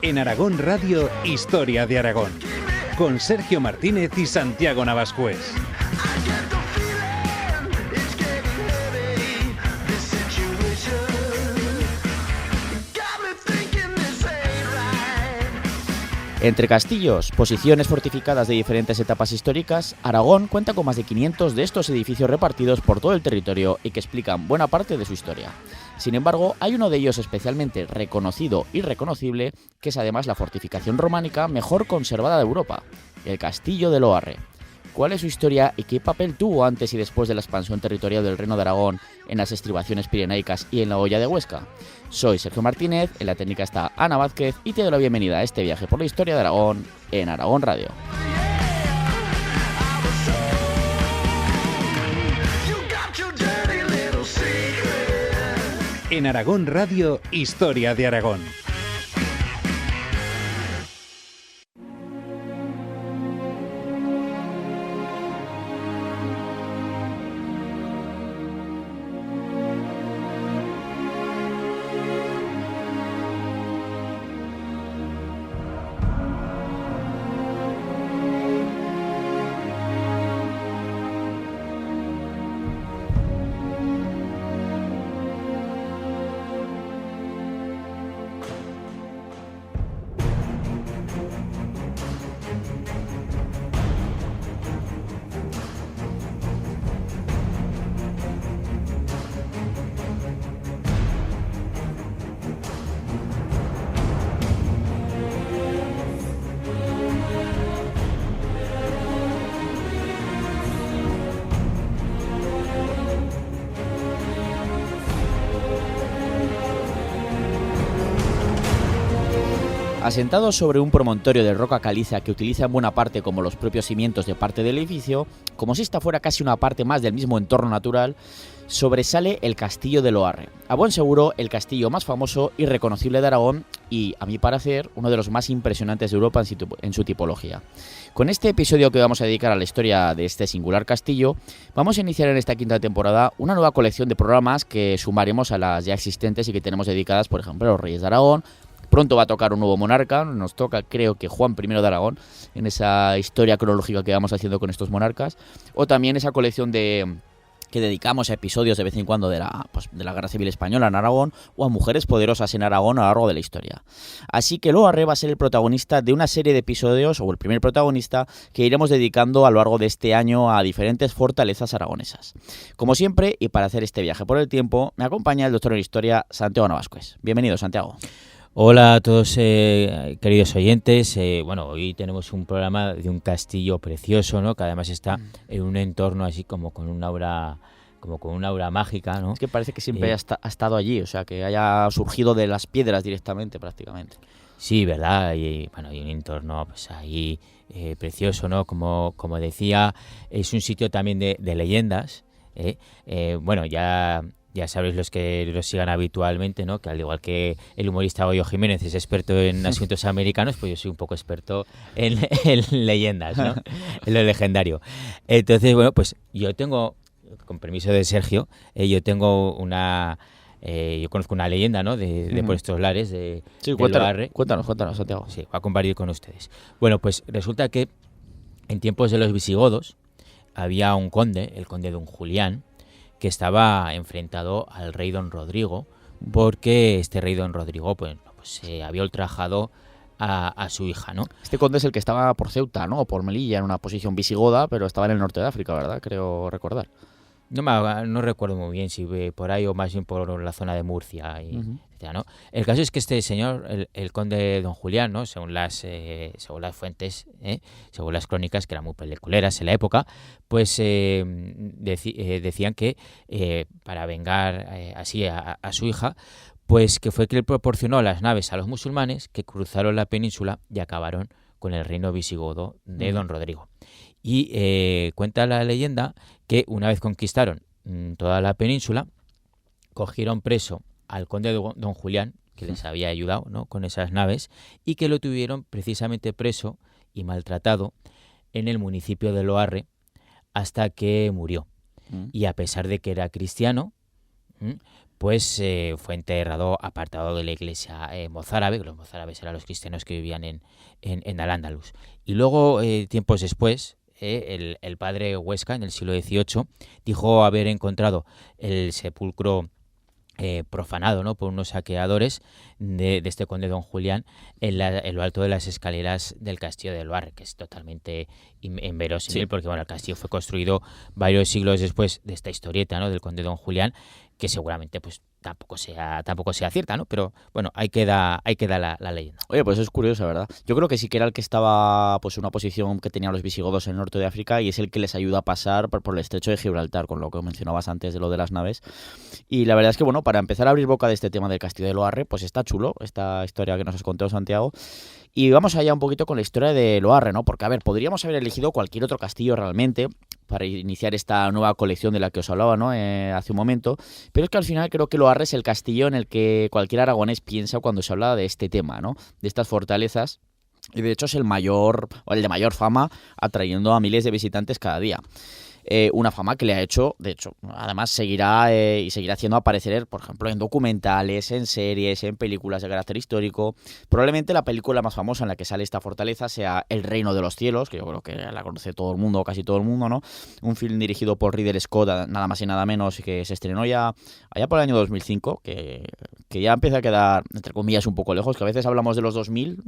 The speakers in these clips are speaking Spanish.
En Aragón Radio, Historia de Aragón, con Sergio Martínez y Santiago Navascués. Entre castillos, posiciones fortificadas de diferentes etapas históricas, Aragón cuenta con más de 500 de estos edificios repartidos por todo el territorio y que explican buena parte de su historia. Sin embargo, hay uno de ellos especialmente reconocido y reconocible, que es además la fortificación románica mejor conservada de Europa, el Castillo de Loarre. ¿Cuál es su historia y qué papel tuvo antes y después de la expansión territorial del Reino de Aragón en las estribaciones pirenaicas y en la Hoya de Huesca? Soy Sergio Martínez, en la técnica está Ana Vázquez y te doy la bienvenida a este viaje por la historia de Aragón en Aragón Radio. En Aragón Radio, Historia de Aragón. Asentado sobre un promontorio de roca caliza que utiliza en buena parte como los propios cimientos de parte del edificio, como si esta fuera casi una parte más del mismo entorno natural, sobresale el Castillo de Loarre. A buen seguro, el castillo más famoso y reconocible de Aragón y, a mi parecer, uno de los más impresionantes de Europa en su tipología. Con este episodio que vamos a dedicar a la historia de este singular castillo, vamos a iniciar en esta quinta temporada una nueva colección de programas que sumaremos a las ya existentes y que tenemos dedicadas, por ejemplo, a los Reyes de Aragón. Pronto va a tocar un nuevo monarca, nos toca creo que Juan I de Aragón, en esa historia cronológica que vamos haciendo con estos monarcas, o también esa colección que dedicamos a episodios de vez en cuando de la Guerra Civil Española en Aragón o a mujeres poderosas en Aragón a lo largo de la historia. Así que Loarre va a ser el protagonista de una serie de episodios, o el primer protagonista, que iremos dedicando a lo largo de este año a diferentes fortalezas aragonesas. Como siempre, y para hacer este viaje por el tiempo, me acompaña el doctor en Historia, Santiago Navascués. Bienvenido, Santiago. Hola a todos queridos oyentes. Bueno, hoy tenemos un programa de un castillo precioso, ¿no? Que además está en un entorno así como con un aura mágica, ¿no? Es que parece que siempre ha estado allí, o sea, que haya surgido de las piedras directamente, prácticamente. Sí, verdad. Y bueno, hay un entorno pues ahí precioso, ¿no? Como decía, es un sitio también de leyendas. Bueno, ya sabéis los que los sigan habitualmente, ¿no? Que al igual que el humorista Goyo Jiménez es experto en asuntos americanos, pues yo soy un poco experto en leyendas, ¿no? En lo legendario. Entonces, bueno, pues yo tengo, con permiso de Sergio, yo conozco una leyenda, ¿no? De por estos lares de Cuéntanos, Santiago. Sí, voy a compartir con ustedes. Bueno, pues resulta que en tiempos de los visigodos había un conde, el conde Don Julián, que estaba enfrentado al rey Don Rodrigo, porque este rey Don Rodrigo pues se había ultrajado a su hija, ¿no? Este conde es el que estaba por Ceuta, ¿no? O por Melilla, en una posición visigoda, pero estaba en el norte de África, ¿verdad? Creo recordar. No recuerdo muy bien si por ahí o más bien por la zona de Murcia, etcétera, ¿no? El caso es que este señor, el conde Don Julián, ¿no? Según las fuentes, según las crónicas, que eran muy peliculeras en la época, pues decían que para vengar así a su hija, pues que fue que le proporcionó las naves a los musulmanes que cruzaron la península y acabaron con el reino visigodo de Don Rodrigo. Y cuenta la leyenda que una vez conquistaron toda la península, cogieron preso al conde Don Julián, que les había ayudado, ¿no? Con esas naves, y que lo tuvieron precisamente preso y maltratado en el municipio de Loarre hasta que murió. Y a pesar de que era cristiano, pues fue enterrado apartado de la iglesia mozárabe, que los mozárabes eran los cristianos que vivían en Al-Ándalus. Y luego, tiempos después, el padre Huesca, en el siglo XVIII, dijo haber encontrado el sepulcro profanado, ¿no?, por unos saqueadores de este conde don Julián en lo alto de las escaleras del castillo de Loarre, que es totalmente inverosímil, sí, porque bueno, el castillo fue construido varios siglos después de esta historieta, ¿no?, del conde don Julián, que seguramente pues tampoco sea cierta, ¿no? Pero bueno, ahí queda la leyenda. Oye, pues es curioso, ¿verdad? Yo creo que sí que era el que estaba pues en una posición que tenían los visigodos en el norte de África y es el que les ayuda a pasar por el estrecho de Gibraltar, con lo que mencionabas antes de lo de las naves. Y la verdad es que, bueno, para empezar a abrir boca de este tema del castillo de Loarre, pues está chulo esta historia que nos has contado, Santiago. Y vamos allá un poquito con la historia de Loarre, ¿no? Porque, a ver, podríamos haber elegido cualquier otro castillo realmente para iniciar esta nueva colección de la que os hablaba, ¿no?, hace un momento, pero es que al final creo que Loarre es el castillo en el que cualquier aragonés piensa cuando se habla de este tema, ¿no?, de estas fortalezas, y de hecho es el de mayor fama, atrayendo a miles de visitantes cada día. Una fama que le ha hecho, de hecho, además seguirá haciendo aparecer, por ejemplo, en documentales, en series, en películas de carácter histórico. Probablemente la película más famosa en la que sale esta fortaleza sea El Reino de los Cielos, que yo creo que la conoce todo el mundo, casi todo el mundo, ¿no? Un film dirigido por Ridley Scott, nada más y nada menos, que se estrenó ya allá por el año 2005, que ya empieza a quedar, entre comillas, un poco lejos, que a veces hablamos de los 2000,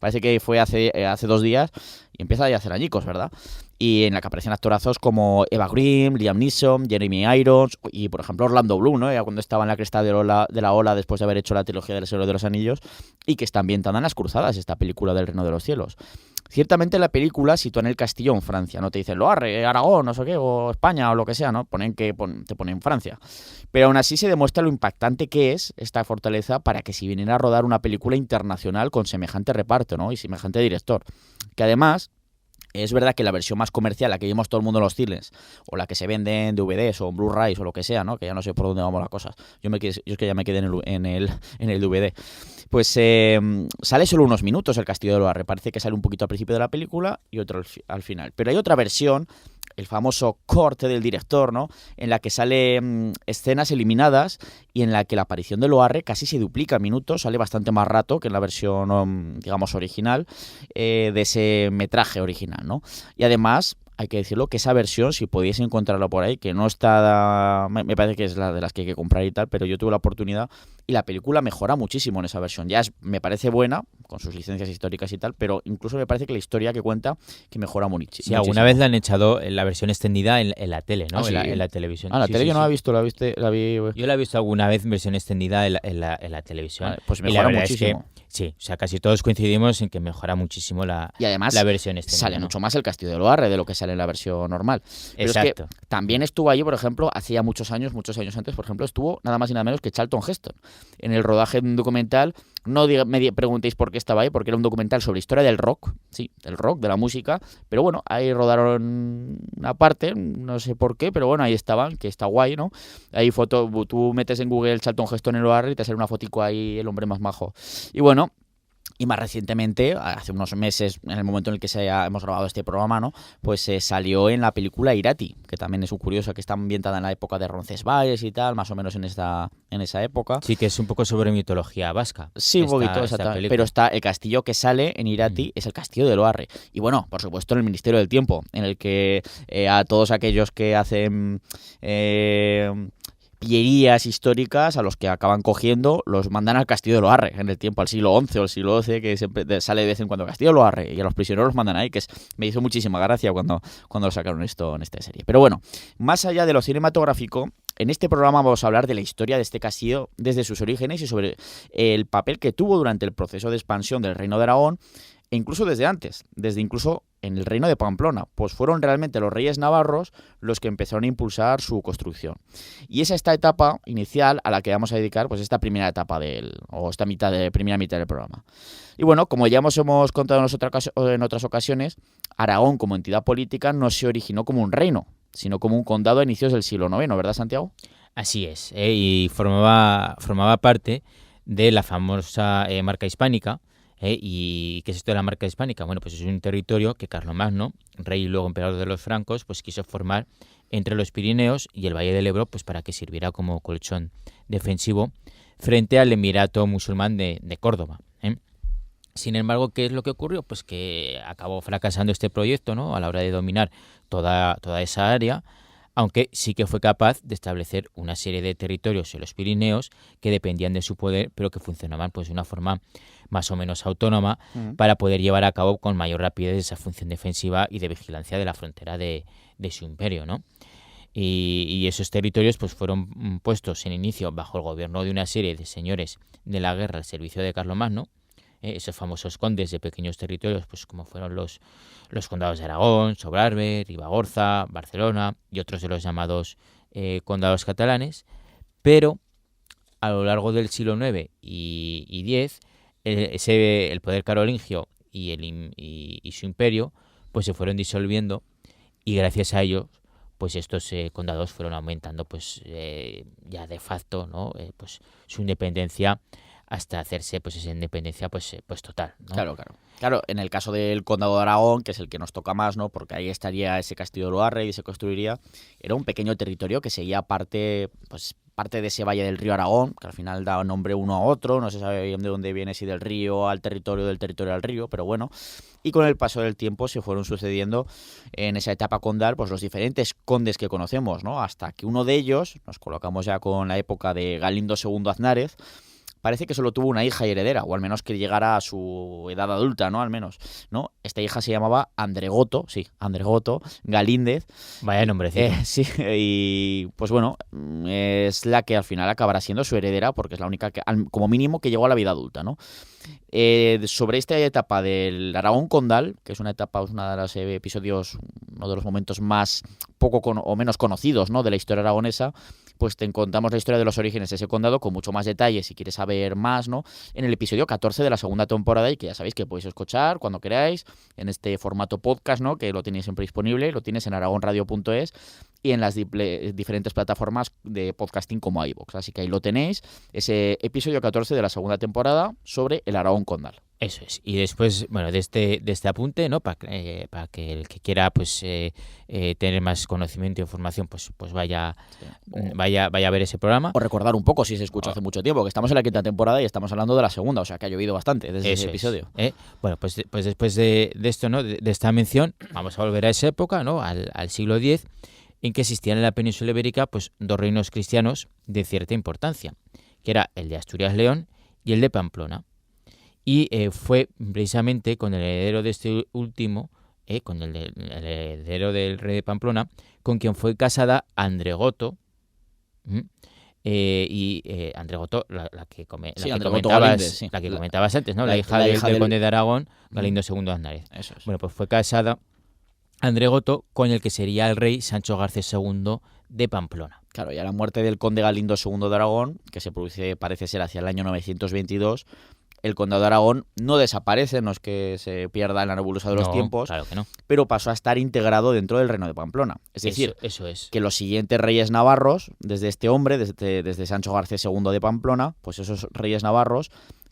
parece que fue hace 2 días, y empieza ya a hacer añicos, ¿verdad? Y en la que aparecen actorazos como Eva Green, Liam Neeson, Jeremy Irons y, por ejemplo, Orlando Bloom, ¿no?, ya cuando estaba en la cresta de la ola después de haber hecho la trilogía del Señor de los Anillos, y que está ambientada en las Cruzadas, esta película del Reino de los Cielos. Ciertamente la película sitúa en el castillo en Francia, no te dicen Loarre, Aragón, no sé qué, o España o lo que sea, ¿no? Te ponen Francia. Pero aún así se demuestra lo impactante que es esta fortaleza para que si viniera a rodar una película internacional con semejante reparto, ¿no?, y semejante director. Que además, es verdad que la versión más comercial, la que vimos todo el mundo en los cines, o la que se vende en DVDs o en Blu-rays o lo que sea, ¿no?, que ya no sé por dónde vamos las cosas. Yo es que ya me quedé en el DVD. Pues sale solo unos minutos el castillo de Loarre. Parece que sale un poquito al principio de la película y otro al final. Pero hay otra versión, el famoso corte del director, ¿no?, en la que sale escenas eliminadas y en la que la aparición de Loarre casi se duplica en minutos, sale bastante más rato que en la versión, digamos, original, de ese metraje original, ¿no? Y además, hay que decirlo, que esa versión, si podéis encontrarla por ahí, que no está, me parece que es la de las que hay que comprar y tal, pero yo tuve la oportunidad y la película mejora muchísimo en esa versión. Me parece buena, con sus licencias históricas y tal, pero incluso me parece que la historia que cuenta que mejora muchísimo. Sí, alguna vez la han echado en la versión extendida en la tele, ¿no? ¿Ah, sí? en la televisión. La tele yo no la he visto, la vi. Yo la he visto alguna vez en versión extendida en la televisión. Vale, pues mejora muchísimo. Sí, o sea, casi todos coincidimos en que mejora muchísimo y además, la versión extendida. Sale mucho más el castillo de Loarre de lo que sale en la versión normal. Pero exacto. Es que también estuvo allí, por ejemplo, hacía muchos años antes, por ejemplo, estuvo nada más y nada menos que Charlton Heston en el rodaje de un documental. No me preguntéis por qué estaba ahí, porque era un documental sobre historia del rock, sí, del rock, de la música, pero bueno, ahí rodaron una parte, no sé por qué, pero bueno, ahí estaban, que está guay, ¿no? Ahí tú metes en Google Charlton Heston en Loarre y te sale una fotico ahí, el hombre más majo. Y bueno, y más recientemente, hace unos meses, en el momento en el que hemos grabado este programa, ¿no?, pues salió en la película Irati, que también es muy curiosa, que está ambientada en la época de Roncesvalles y tal, más o menos en esa época. Sí, que es un poco sobre mitología vasca. Sí, un poquito, exactamente. Pero el castillo que sale en Irati es el castillo de Loarre. Y bueno, por supuesto, en el Ministerio del Tiempo, en el que a todos aquellos que hacen pillerías históricas, a los que acaban cogiendo, los mandan al castillo de Loarre en el tiempo, al siglo XI o el siglo XII, que siempre sale de vez en cuando castillo de Loarre, y a los prisioneros los mandan ahí, que me hizo muchísima gracia cuando lo sacaron esto en esta serie. Pero bueno, más allá de lo cinematográfico, en este programa vamos a hablar de la historia de este castillo desde sus orígenes y sobre el papel que tuvo durante el proceso de expansión del Reino de Aragón, e incluso desde antes, desde incluso en el Reino de Pamplona, pues fueron realmente los reyes navarros los que empezaron a impulsar su construcción. Y es esta etapa inicial a la que vamos a dedicar pues esta primera etapa esta primera mitad del programa. Y bueno, como ya hemos contado en otras ocasiones, Aragón como entidad política no se originó como un reino, sino como un condado a inicios del siglo IX, ¿verdad, Santiago? Así es, y formaba parte de la famosa marca hispánica, ¿Y qué es esto de la marca hispánica? Bueno, pues es un territorio que Carlomagno, rey y luego emperador de los francos, pues quiso formar entre los Pirineos y el Valle del Ebro, pues para que sirviera como colchón defensivo frente al Emirato musulmán de Córdoba. Sin embargo, ¿qué es lo que ocurrió? Pues que acabó fracasando este proyecto, ¿no?, a la hora de dominar toda esa área, aunque sí que fue capaz de establecer una serie de territorios en los Pirineos que dependían de su poder, pero que funcionaban pues de una forma más o menos autónoma para poder llevar a cabo con mayor rapidez esa función defensiva y de vigilancia de la frontera de su imperio, ¿no? Y esos territorios pues fueron puestos en inicio bajo el gobierno de una serie de señores de la guerra al servicio de Carlomagno, esos famosos condes de pequeños territorios, pues como fueron los condados de Aragón, Sobrarbe, Ribagorza, Barcelona y otros de los llamados condados catalanes, pero a lo largo del siglo IX y X, el poder carolingio y su imperio pues se fueron disolviendo, y gracias a ello pues estos condados fueron aumentando pues ya de facto, ¿no?, pues su independencia, hasta hacerse pues esa independencia pues total, ¿no? Claro, en el caso del Condado de Aragón, que es el que nos toca más, ¿no?, porque ahí estaría ese castillo de Loarre y se construiría, era un pequeño territorio que seguía parte de ese valle del río Aragón, que al final da nombre uno a otro, no se sabe bien de dónde viene, si del río al territorio, del territorio al río, pero bueno. Y con el paso del tiempo se fueron sucediendo en esa etapa condal pues los diferentes condes que conocemos, ¿no?, hasta que uno de ellos, nos colocamos ya con la época de Galindo II Aznárez, parece que solo tuvo una hija y heredera, o al menos que llegara a su edad adulta, ¿no?, al menos, ¿no? Esta hija se llamaba Andregoto Galíndez. Vaya nombrecito. Sí, y pues bueno, es la que al final acabará siendo su heredera, porque es la única que, como mínimo, que llegó a la vida adulta, ¿no? Sobre esta etapa del Aragón condal, que es una etapa, uno de los episodios, uno de los momentos más poco o menos conocidos, ¿no?, de la historia aragonesa, pues te contamos la historia de los orígenes de ese condado con mucho más detalle, si quieres saber más, ¿no?, en el episodio 14 de la segunda temporada, y que ya sabéis que podéis escuchar cuando queráis en este formato podcast, ¿no?, que lo tenéis siempre disponible, lo tienes en aragonradio.es y en las diferentes plataformas de podcasting como iVoox. Así que ahí lo tenéis, ese episodio 14 de la segunda temporada sobre el Aragón condal. Eso es. Y después, bueno, de este apunte, ¿no?, para que el que quiera pues tener más conocimiento e información pues vaya a ver ese programa. O recordar un poco, si se escucha hace mucho tiempo, que estamos en la quinta temporada y estamos hablando de la segunda, o sea que ha llovido bastante desde ese episodio. Bueno, pues después de esto, ¿no?, de esta mención, vamos a volver a esa época, ¿no?, al siglo X, en que existían en la península ibérica pues dos reinos cristianos de cierta importancia, que era el de Asturias-León y el de Pamplona. Y fue precisamente con el heredero de este último, con el heredero del rey de Pamplona, con quien fue casada Andregoto, Andregoto, la que comentabas antes, ¿no?, la hija del conde de Aragón, Galindo II Aznárez. Eso es. Bueno, pues fue casada Andregoto con el que sería el rey Sancho Garcés II de Pamplona. Claro, y a la muerte del conde Galindo II de Aragón, que se produce, parece ser, hacia el año 922, el condado de Aragón no desaparece, no es que se pierda en la nebulosa de los tiempos, claro que no, pero pasó a estar integrado dentro del reino de Pamplona. Es decir, eso es. Que los siguientes reyes navarros, desde este hombre, desde Sancho Garcés II de Pamplona, pues esos reyes navarros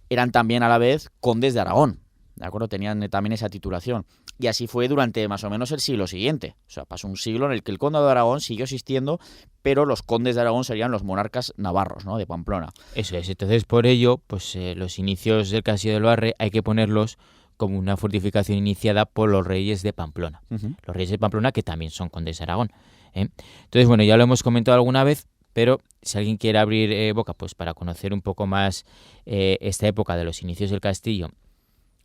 eran también a la vez condes de Aragón, ¿de acuerdo? Tenían también esa titulación. Y así fue durante más o menos el siglo siguiente. O sea, pasó un siglo en el que el condado de Aragón siguió existiendo, pero los condes de Aragón serían los monarcas navarros, ¿no?, de Pamplona. Eso es. Entonces, por ello, pues los inicios del Castillo de Loarre hay que ponerlos como una fortificación iniciada por los reyes de Pamplona. Uh-huh. Los reyes de Pamplona, que también son condes de Aragón. Entonces, bueno, ya lo hemos comentado alguna vez, pero si alguien quiere abrir boca pues para conocer un poco más esta época de los inicios del castillo,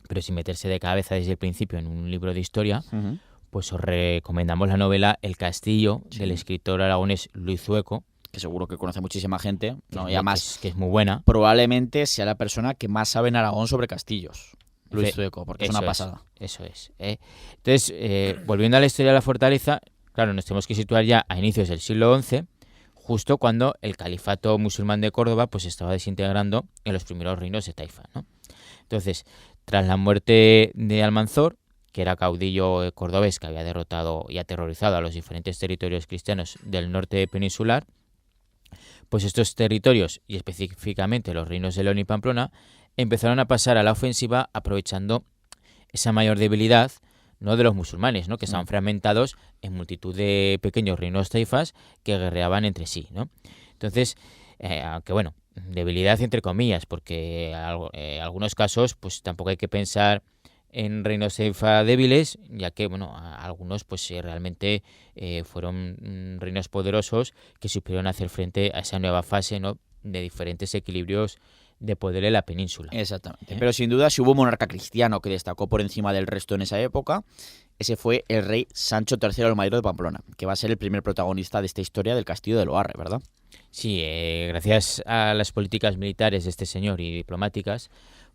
pero sin meterse de cabeza desde el principio en un libro de historia, Uh-huh. pues os recomendamos la novela El Castillo, del escritor aragonés Luis Zueco, que seguro que conoce muchísima gente, ¿no? Y que además es muy buena. probablemente sea la persona que más sabe en Aragón sobre castillos, Luis Zueco, porque es una pasada. Eso es. Entonces, volviendo a la historia de la fortaleza, claro, nos tenemos que situar ya a inicios del siglo XI, justo cuando el califato musulmán de Córdoba pues estaba desintegrando en los primeros reinos de Taifa, ¿no? Entonces, tras la muerte de Almanzor, que era caudillo cordobés que había derrotado y aterrorizado a los diferentes territorios cristianos del norte peninsular, pues estos territorios, y específicamente los reinos de León y Pamplona, empezaron a pasar a la ofensiva aprovechando esa mayor debilidad, ¿no?, de los musulmanes, ¿no?, que estaban fragmentados en multitud de pequeños reinos taifas que guerreaban entre sí, ¿no? Entonces, aunque bueno, debilidad entre comillas, porque en algunos casos pues tampoco hay que pensar en reinos taifa débiles, ya que bueno, algunos pues realmente fueron reinos poderosos que supieron hacer frente a esa nueva fase, ¿no?, de diferentes equilibrios de poder en la península. Exactamente. Pero sin duda, si hubo un monarca cristiano que destacó por encima del resto en esa época, ese fue el rey Sancho III el Mayor de Pamplona, que va a ser el primer protagonista de esta historia del castillo de Loarre, ¿verdad? Sí, gracias a las políticas militares de este señor y diplomáticas,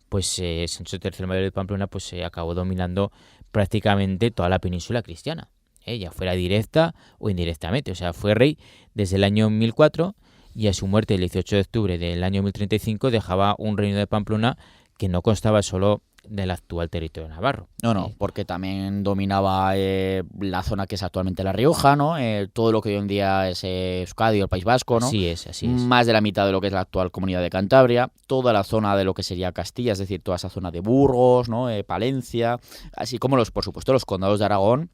pues Sancho III el Mayor de Pamplona pues acabó dominando prácticamente toda la península cristiana, ya fuera directa o indirectamente. O sea, fue rey desde el año 1004 y a su muerte el 18 de octubre del año 1035 dejaba un reino de Pamplona que no constaba solo del actual territorio navarro. No, porque también dominaba la zona que es actualmente La Rioja, ¿no? Todo lo que hoy en día es Euskadi o el País Vasco, ¿no? Así es. Más de la mitad de lo que es la actual Comunidad de Cantabria, toda la zona de lo que sería Castilla, es decir, toda esa zona de Burgos, ¿no? Palencia, así como por supuesto, los condados de Aragón,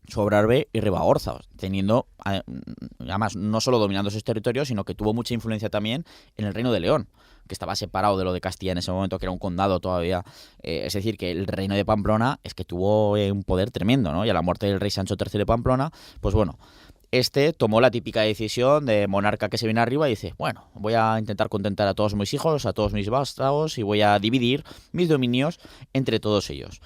Sobrarbe y Ribagorza, teniendo, además, no solo dominando esos territorios, sino que tuvo mucha influencia también en el Reino de León, que estaba separado de lo de Castilla en ese momento, que era un condado todavía. Es decir, que el reino de Pamplona es que tuvo un poder tremendo, ¿no? Y a la muerte del rey Sancho III de Pamplona, pues bueno, tomó la típica decisión de monarca que se viene arriba y dice, bueno, voy a intentar contentar a todos mis hijos, a todos mis vástagos, y voy a dividir mis dominios entre todos ellos.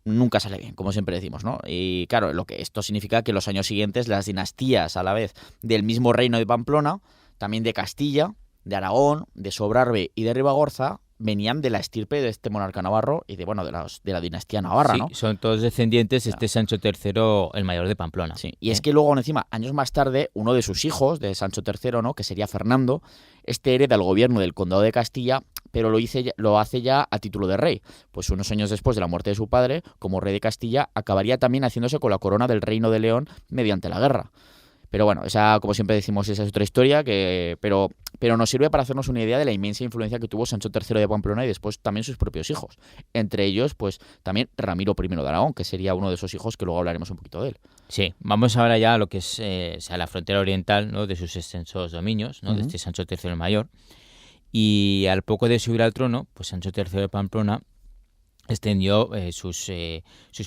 Nunca sale bien, como siempre decimos, ¿no? Y claro, lo que esto significa que en los años siguientes las dinastías a la vez del mismo reino de Pamplona, también de Castilla, de Aragón, de Sobrarbe y de Ribagorza, venían de la estirpe de este monarca navarro y de la dinastía navarra, sí, ¿no? Son todos descendientes de este Sancho III, el Mayor de Pamplona. Sí, y es que luego encima, años más tarde, uno de sus hijos, de Sancho III, ¿no?, que sería Fernando, hereda el gobierno del condado de Castilla, pero lo hace ya a título de rey. Pues unos años después de la muerte de su padre, como rey de Castilla, acabaría también haciéndose con la corona del Reino de León mediante la guerra. Pero bueno, esa, como siempre decimos, esa es otra historia, pero nos sirve para hacernos una idea de la inmensa influencia que tuvo Sancho III de Pamplona y después también sus propios hijos. Entre ellos, pues también Ramiro I de Aragón, que sería uno de esos hijos que luego hablaremos un poquito de él. Sí, vamos ahora ya a lo que es la frontera oriental, ¿no?, de sus extensos dominios, ¿no?, Uh-huh. de este Sancho III el Mayor. Y al poco de subir al trono, pues Sancho III de Pamplona extendió sus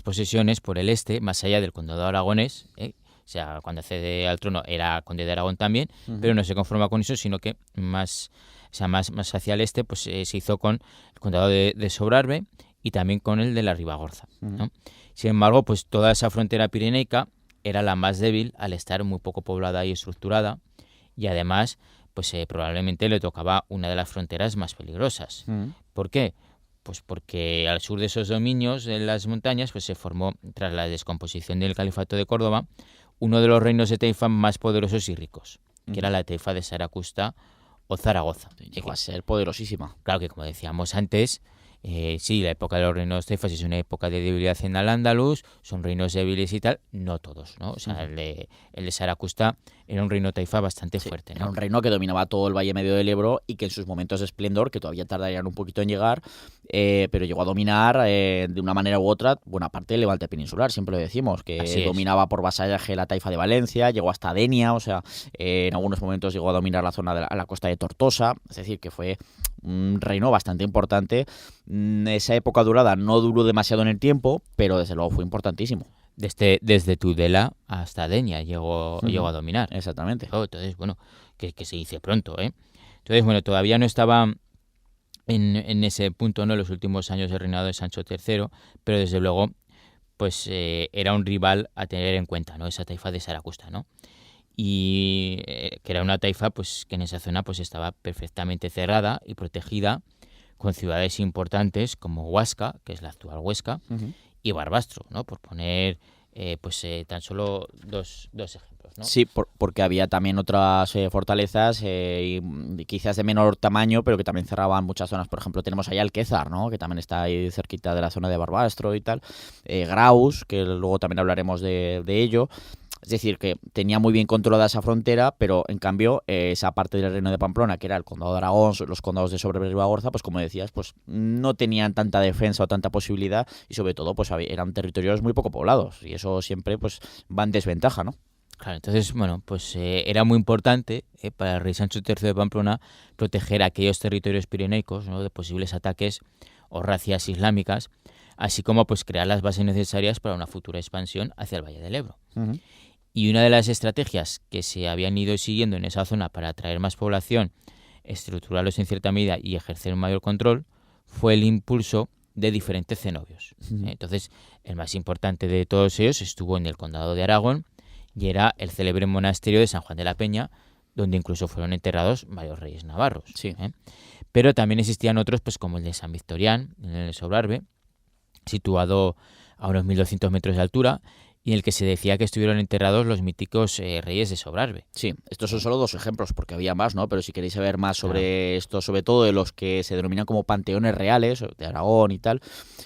posesiones por el este, más allá del condado aragonés. O sea, cuando accede al trono era conde de Aragón también, Uh-huh. pero no se conforma con eso, sino que más hacia el este, pues se hizo con el condado de Sobrarbe y también con el de la Ribagorza, ¿no? Uh-huh. Sin embargo, pues toda esa frontera pirenaica era la más débil al estar muy poco poblada y estructurada, y además pues probablemente le tocaba una de las fronteras más peligrosas. Uh-huh. ¿Por qué? Pues porque al sur de esos dominios, en las montañas, pues se formó, tras la descomposición del Califato de Córdoba, uno de los reinos de taifa más poderosos y ricos, que era la taifa de Saracusta o Zaragoza. Llegó a ser poderosísima. Claro que, como decíamos antes, sí, la época de los reinos taifas es una época de debilidad en Al-Ándalus, son reinos débiles y tal, no todos, ¿no? O sea, el de Saracusta era un reino taifa bastante fuerte, ¿no? Era un reino que dominaba todo el Valle Medio del Ebro y que en sus momentos de esplendor, que todavía tardarían un poquito en llegar, pero llegó a dominar de una manera u otra buena parte del Levante peninsular, siempre lo decimos, que dominaba por vasallaje la taifa de Valencia, llegó hasta Denia, o sea, en algunos momentos llegó a dominar la zona de la costa de Tortosa, es decir, que fue un reino bastante importante. Esa época dorada no duró demasiado en el tiempo, pero desde luego fue importantísimo. Desde Tudela hasta Denia llegó a dominar. Exactamente. Entonces, bueno, que se dice pronto, ¿eh? Entonces, bueno, todavía no estaba en ese punto, ¿no?, en los últimos años del reinado de Sancho III, pero desde luego, pues era un rival a tener en cuenta, ¿no?, esa taifa de Saracusta, ¿no? Y que era una taifa, pues que en esa zona pues estaba perfectamente cerrada y protegida, con ciudades importantes como Huasca, que es la actual Huesca, Uh-huh. y Barbastro, ¿no?, por poner tan solo dos ejemplos, ¿no? Sí, porque había también otras fortalezas y quizás de menor tamaño, pero que también cerraban muchas zonas. Por ejemplo, tenemos ahí Alquézar, ¿no?, que también está ahí cerquita de la zona de Barbastro y tal. Graus, que luego también hablaremos de ello. Es decir, que tenía muy bien controlada esa frontera, pero en cambio esa parte del reino de Pamplona, que era el condado de Aragón, los condados de Sobrarbe y Ribagorza, pues como decías, pues no tenían tanta defensa o tanta posibilidad, y sobre todo pues eran territorios muy poco poblados, y eso siempre pues va en desventaja, ¿no? Claro, entonces, bueno, pues era muy importante para el rey Sancho III de Pamplona proteger aquellos territorios pirenaicos, ¿no?, de posibles ataques o racias islámicas, así como pues crear las bases necesarias para una futura expansión hacia el Valle del Ebro. Uh-huh. Y una de las estrategias que se habían ido siguiendo en esa zona para atraer más población, estructurarlos en cierta medida y ejercer un mayor control, fue el impulso de diferentes cenobios. Uh-huh. Entonces, el más importante de todos ellos estuvo en el condado de Aragón y era el célebre monasterio de San Juan de la Peña, donde incluso fueron enterrados varios reyes navarros. Sí. Pero también existían otros, pues como el de San Victorián, en el Sobrarbe, situado a unos 1200 metros de altura, y en el que se decía que estuvieron enterrados los míticos reyes de Sobrarbe. Sí, estos son solo 2 ejemplos, porque había más, ¿no? Pero si queréis saber más sobre esto, sobre todo de los que se denominan como panteones reales, de Aragón y tal,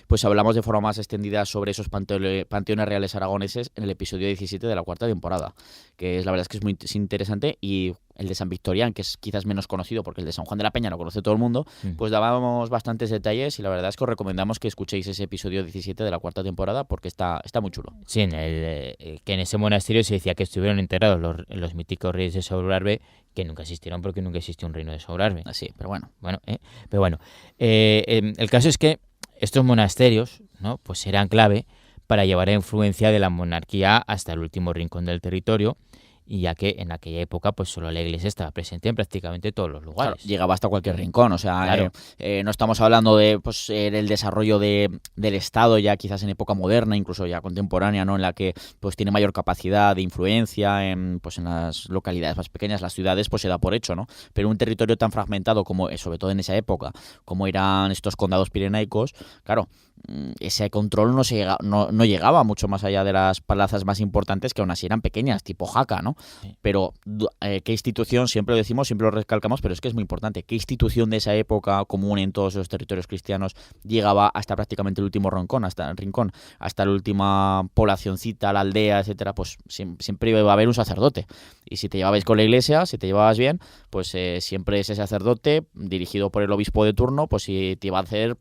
pues hablamos de forma más extendida sobre esos panteones reales aragoneses en el episodio 17 de la 4ª temporada, que es la verdad es que es muy interesante, y el de San Victorián, que es quizás menos conocido porque el de San Juan de la Peña lo conoce todo el mundo, pues dábamos bastantes detalles, y la verdad es que os recomendamos que escuchéis ese episodio 17 de la 4ª temporada porque está muy chulo. Sí, que en ese monasterio se decía que estuvieron enterrados los míticos reyes de Sobrarbe, que nunca existieron porque nunca existió un reino de Sobrarbe. Así, pero bueno. El caso es que estos monasterios, ¿no?, pues eran clave para llevar la influencia de la monarquía hasta el último rincón del territorio, y ya que en aquella época pues solo la iglesia estaba presente en prácticamente todos los lugares. Claro, llegaba hasta cualquier rincón, o sea, claro. No estamos hablando de pues el desarrollo del Estado ya quizás en época moderna, incluso ya contemporánea, ¿no?, en la que pues tiene mayor capacidad de influencia en las localidades más pequeñas, las ciudades, pues se da por hecho, ¿no? Pero un territorio tan fragmentado como, sobre todo en esa época, como eran estos condados pirenaicos, claro, ese control no llegaba mucho más allá de las plazas más importantes, que aún así eran pequeñas, tipo Jaca, ¿no? Sí. Pero ¿qué institución? Siempre lo decimos, siempre lo recalcamos, pero es que es muy importante. ¿Qué institución de esa época, común en todos los territorios cristianos, llegaba hasta prácticamente el último rincón, hasta la última poblacioncita, la aldea, etcétera? Pues siempre iba a haber un sacerdote. Y si te llevabas con la iglesia, si te llevabas bien, pues siempre ese sacerdote, dirigido por el obispo de turno, pues si te iba a hacer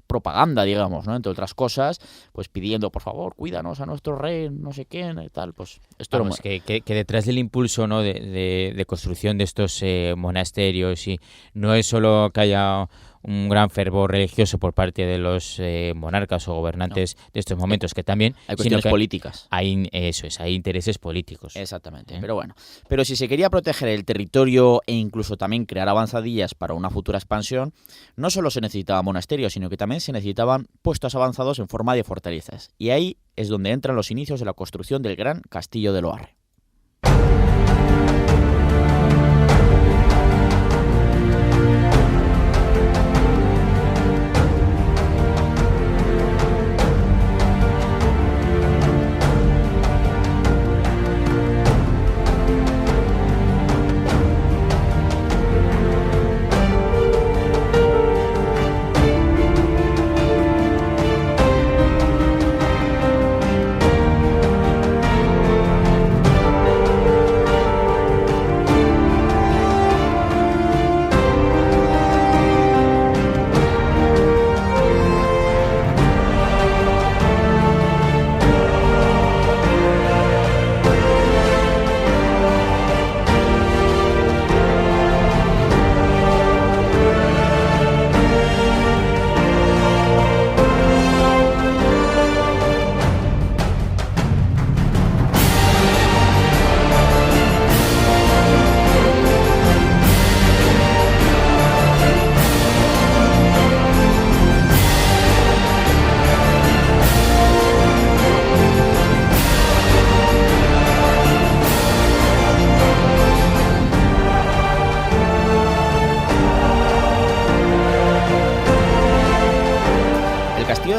propaganda, digamos, ¿no?, entre otras cosas, pues pidiendo, por favor, cuídanos a nuestro rey, no sé quién y tal, pues esto vamos, que detrás del impulso, ¿no?, de construcción de estos monasterios, y no es solo que haya un gran fervor religioso por parte de los monarcas o gobernantes de estos momentos, que también hay cuestiones políticas. Hay intereses políticos. Exactamente, pero bueno. Pero si se quería proteger el territorio e incluso también crear avanzadillas para una futura expansión, no solo se necesitaban monasterios, sino que también se necesitaban puestos avanzados en forma de fortalezas. Y ahí es donde entran los inicios de la construcción del gran castillo de Loarre.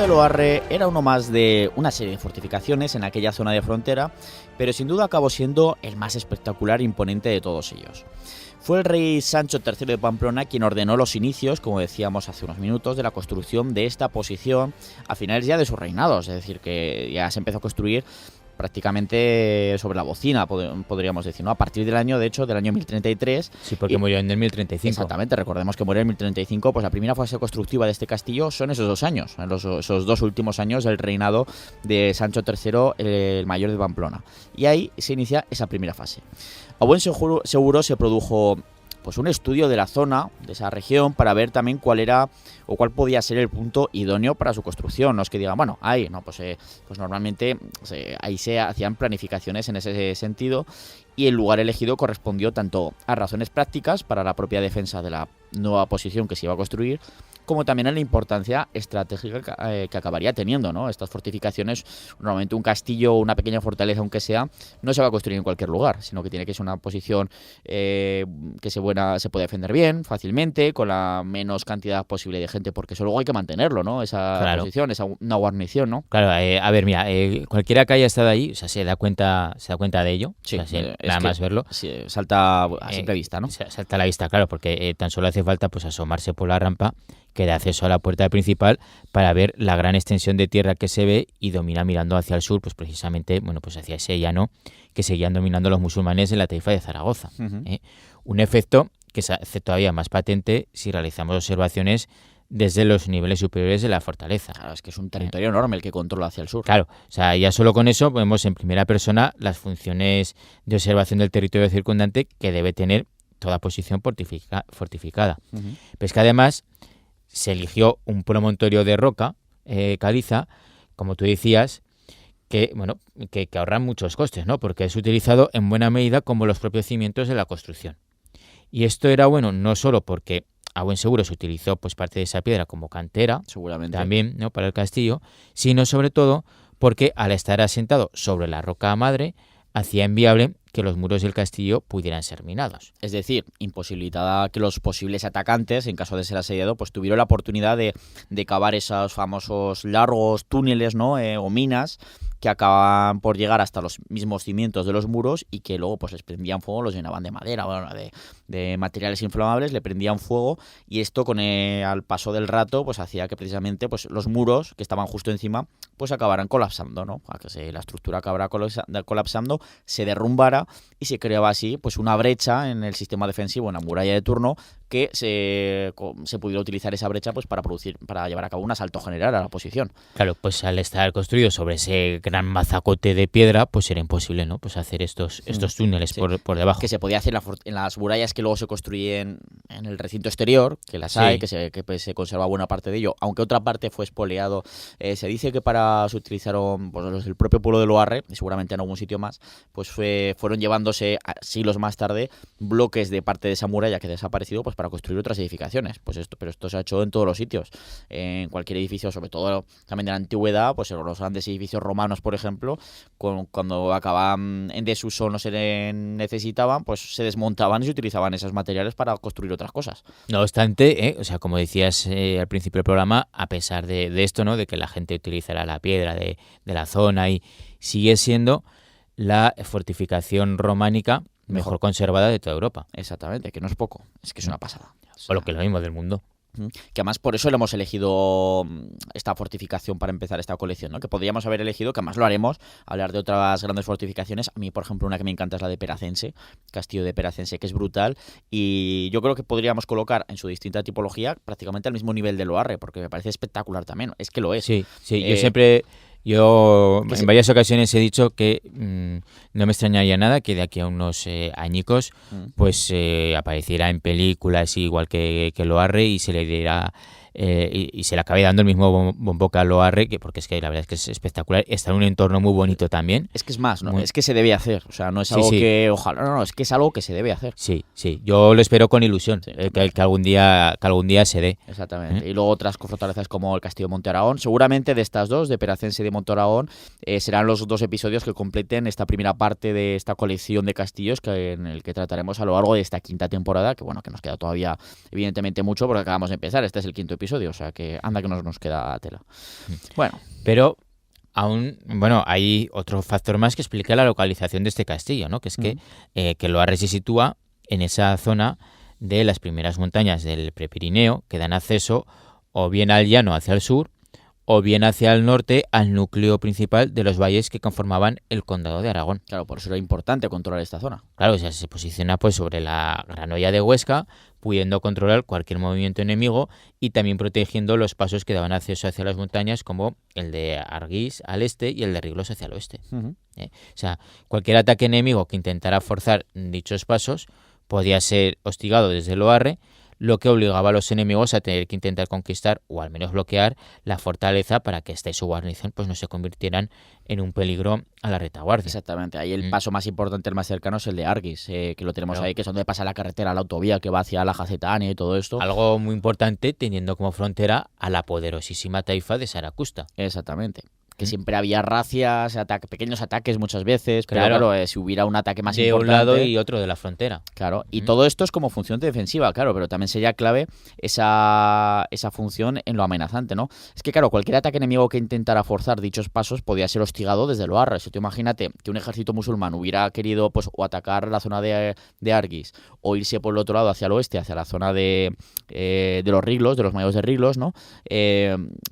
Loarre era uno más de una serie de fortificaciones en aquella zona de frontera, pero sin duda acabó siendo el más espectacular e imponente de todos ellos. Fue el rey Sancho III de Pamplona quien ordenó los inicios, como decíamos hace unos minutos, de la construcción de esta posición a finales ya de su reinado, es decir, que ya se empezó a construir prácticamente sobre la bocina, podríamos decir, ¿no? A partir del año, de hecho, del año 1033. Sí, porque murió en el 1035. Exactamente, recordemos que murió en 1035, pues la primera fase constructiva de este castillo son esos 2 años, esos 2 últimos años del reinado de Sancho III, el mayor de Pamplona. Y ahí se inicia esa primera fase. A buen seguro se produjo pues un estudio de la zona, de esa región, para ver también cuál era o cuál podía ser el punto idóneo para su construcción. No es que digan, bueno, ahí, no, pues normalmente ahí se hacían planificaciones en ese sentido, y el lugar elegido correspondió tanto a razones prácticas para la propia defensa de la nueva posición que se iba a construir, como también a la importancia estratégica que acabaría teniendo, ¿no? Estas fortificaciones, normalmente un castillo o una pequeña fortaleza, aunque sea, no se va a construir en cualquier lugar, sino que tiene que ser una posición que se puede defender bien, fácilmente, con la menos cantidad posible de gente, porque eso luego hay que mantenerlo, ¿no? Esa posición, una guarnición, ¿no? Claro, a ver, mira, cualquiera que haya estado ahí, o sea, se da cuenta de ello. Sí, o sea, nada más verlo. Sí, salta a simple vista, ¿no? Salta a la vista, claro, porque tan solo hace falta pues asomarse por la rampa que da acceso a la puerta principal para ver la gran extensión de tierra que se ve y domina mirando hacia el sur, pues precisamente, bueno, pues hacia ese llano que seguían dominando los musulmanes en la taifa de Zaragoza. Un efecto que se hace todavía más patente si realizamos observaciones desde los niveles superiores de la fortaleza. Claro, es que es un territorio enorme el que controla hacia el sur. Claro, o sea, ya solo con eso vemos en primera persona las funciones de observación del territorio circundante que debe tener toda posición fortificada. Pero es que además se eligió un promontorio de roca caliza, como tú decías, que ahorran muchos costes, ¿no? Porque es utilizado en buena medida como los propios cimientos de la construcción. Y esto era bueno no solo porque a buen seguro se utilizó pues parte de esa piedra como cantera, seguramente también, ¿no?, para el castillo, sino sobre todo porque al estar asentado sobre la roca madre hacía inviable que los muros del castillo pudieran ser minados. Es decir, imposibilitada que los posibles atacantes, en caso de ser asediado, pues tuvieron la oportunidad de cavar esos famosos largos túneles, ¿no? O minas que acaban por llegar hasta los mismos cimientos de los muros y que luego pues les prendían fuego, los llenaban de madera, bueno, de materiales inflamables, le prendían fuego, y esto al paso del rato pues hacía que precisamente pues los muros que estaban justo encima pues acabaran colapsando, ¿no? A que la estructura acabara colapsando, se derrumbara y se creaba así pues una brecha en el sistema defensivo, en la muralla de turno, que se pudiera utilizar esa brecha pues para llevar a cabo un asalto general a la posición. Claro, pues al estar construido sobre ese gran mazacote de piedra, pues era imposible, ¿no? Pues hacer estos túneles por debajo. Que se podía hacer en las murallas que luego se construyen en el recinto exterior, que las hay, que se conserva buena parte de ello, aunque otra parte fue expoliado. Se dice que se utilizaron pues los del propio pueblo de Loarre, y seguramente en algún sitio más, pues fueron llevándose siglos más tarde bloques de parte de esa muralla que ha desaparecido pues para construir otras edificaciones. Pero esto se ha hecho en todos los sitios, en cualquier edificio, sobre todo también de la antigüedad, pues en los grandes edificios romanos, por ejemplo, cuando acababan en desuso, no se necesitaban, pues se desmontaban y se utilizaban esos materiales para construir otras cosas. No obstante, o sea, como decías al principio del programa, a pesar de esto, ¿no?, de que la gente utilizará la piedra de la zona, y sigue siendo la fortificación románica mejor conservada de toda Europa. Exactamente, que no es poco, es que es una pasada. O lo que es lo mismo del mundo. Que además por eso le hemos elegido esta fortificación para empezar esta colección, ¿no? Que podríamos haber elegido, que además lo haremos, hablar de otras grandes fortificaciones. A mí, por ejemplo, una que me encanta es la de Peracense, Castillo de Peracense, que es brutal, y yo creo que podríamos colocar en su distinta tipología prácticamente al mismo nivel de Loarre, porque me parece espectacular también, es que lo es. Sí, yo en varias ocasiones he dicho que no me extrañaría nada que de aquí a unos añicos pues apareciera en películas igual que Loarre y se le diera y se le acabe dando el mismo bombo que a Loarre, porque es que la verdad es que es espectacular, está en un entorno muy bonito también. Es que es más, ¿no? Es que se debe hacer, o sea, no es algo que ojalá, no, es que es algo que se debe hacer. Sí, yo lo espero con ilusión, que algún día se dé. Exactamente. Y luego otras fortalezas como el Castillo de Monte Aragón, seguramente de estas dos, de Peracense y de Monte Aragón, serán los 2 episodios que completen esta primera parte de esta colección de castillos en el que trataremos a lo largo de esta 5ª temporada, que bueno, que nos queda todavía evidentemente mucho porque acabamos de empezar, este es el 5º episodio, o sea que anda que nos queda tela. Bueno, pero aún, hay otro factor más que explica la localización de este castillo, ¿no? Que es que Loarre se sitúa en esa zona de las primeras montañas del Prepirineo que dan acceso o bien al llano hacia el sur o bien hacia el norte al núcleo principal de los valles que conformaban el condado de Aragón. Claro, por eso era importante controlar esta zona. Claro, o sea, se posiciona pues sobre la Gran Hoya de Huesca, pudiendo controlar cualquier movimiento enemigo y también protegiendo los pasos que daban acceso hacia las montañas, como el de Arguís al este y el de Riglos hacia el oeste. Uh-huh. O sea, cualquier ataque enemigo que intentara forzar dichos pasos podía ser hostigado desde el Loarre, lo que obligaba a los enemigos a tener que intentar conquistar o al menos bloquear la fortaleza para que esta y su guarnición pues no se convirtieran en un peligro a la retaguardia. Exactamente, ahí el paso más importante, el más cercano, es el de Arguís, que lo tenemos ahí, que es donde pasa la carretera, la autovía que va hacia la Jacetania y todo esto. Algo muy importante teniendo como frontera a la poderosísima taifa de Saracusta. Exactamente. Que siempre había racias, pequeños ataques muchas veces, pero Claro, si hubiera un ataque más de importante... un lado y otro de la frontera. Claro, y todo esto es como función defensiva, claro, pero también sería clave esa función en lo amenazante, ¿no? Es que, claro, cualquier ataque enemigo que intentara forzar dichos pasos podía ser hostigado desde el Loarre. Si tú imagínate que un ejército musulmán hubiera querido pues o atacar la zona de Arguís o irse por el otro lado hacia el oeste, hacia la zona de los Riglos, de los mayores de Riglos, ¿no?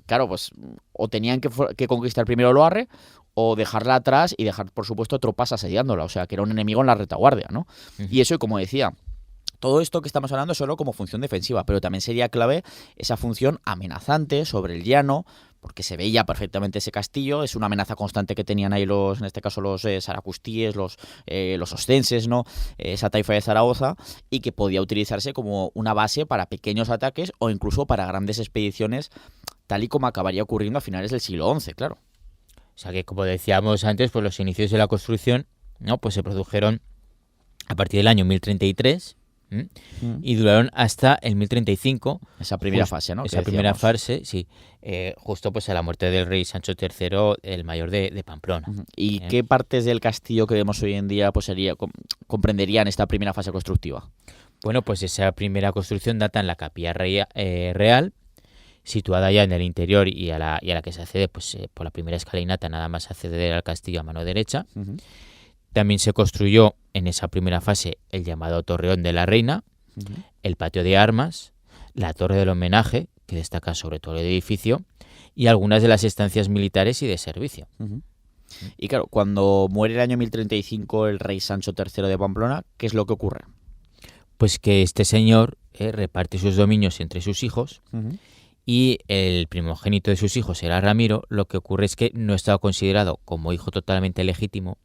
Claro, pues o tenían que conquistar primero Loarre o dejarla atrás y dejar, por supuesto, tropas asediándola. O sea, que era un enemigo en la retaguardia, ¿no? Uh-huh. Y eso, como decía, todo esto que estamos hablando es solo como función defensiva, pero también sería clave esa función amenazante sobre el llano, porque se veía perfectamente ese castillo, es una amenaza constante que tenían ahí en este caso los saracustíes, los ostenses, ¿no? Esa taifa de Zaragoza, y que podía utilizarse como una base para pequeños ataques o incluso para grandes expediciones, tal y como acabaría ocurriendo a finales del siglo XI, claro. O sea que, como decíamos antes, pues los inicios de la construcción, ¿no? Pues se produjeron a partir del año 1033 y duraron hasta el 1035. Esa primera fase, ¿no? Esa primera fase, sí. Justo pues a la muerte del rey Sancho III, el mayor de Pamplona. ¿Y qué partes del castillo que vemos hoy en día pues comprenderían esta primera fase constructiva? Bueno, pues esa primera construcción data en la capilla real, situada ya en el interior y a la que se accede pues por la primera escalinata, nada más acceder al castillo a mano derecha. Uh-huh. También se construyó en esa primera fase el llamado Torreón de la Reina, uh-huh, el patio de armas, la torre del homenaje, que destaca sobre todo el edificio, y algunas de las estancias militares y de servicio. uh-huh. Y claro, cuando muere el año 1035 el rey Sancho III de Pamplona, ¿qué es lo que ocurre? Pues que este señor reparte sus dominios entre sus hijos, uh-huh, y el primogénito de sus hijos era Ramiro. Lo que ocurre es que no estaba considerado como hijo totalmente legítimo,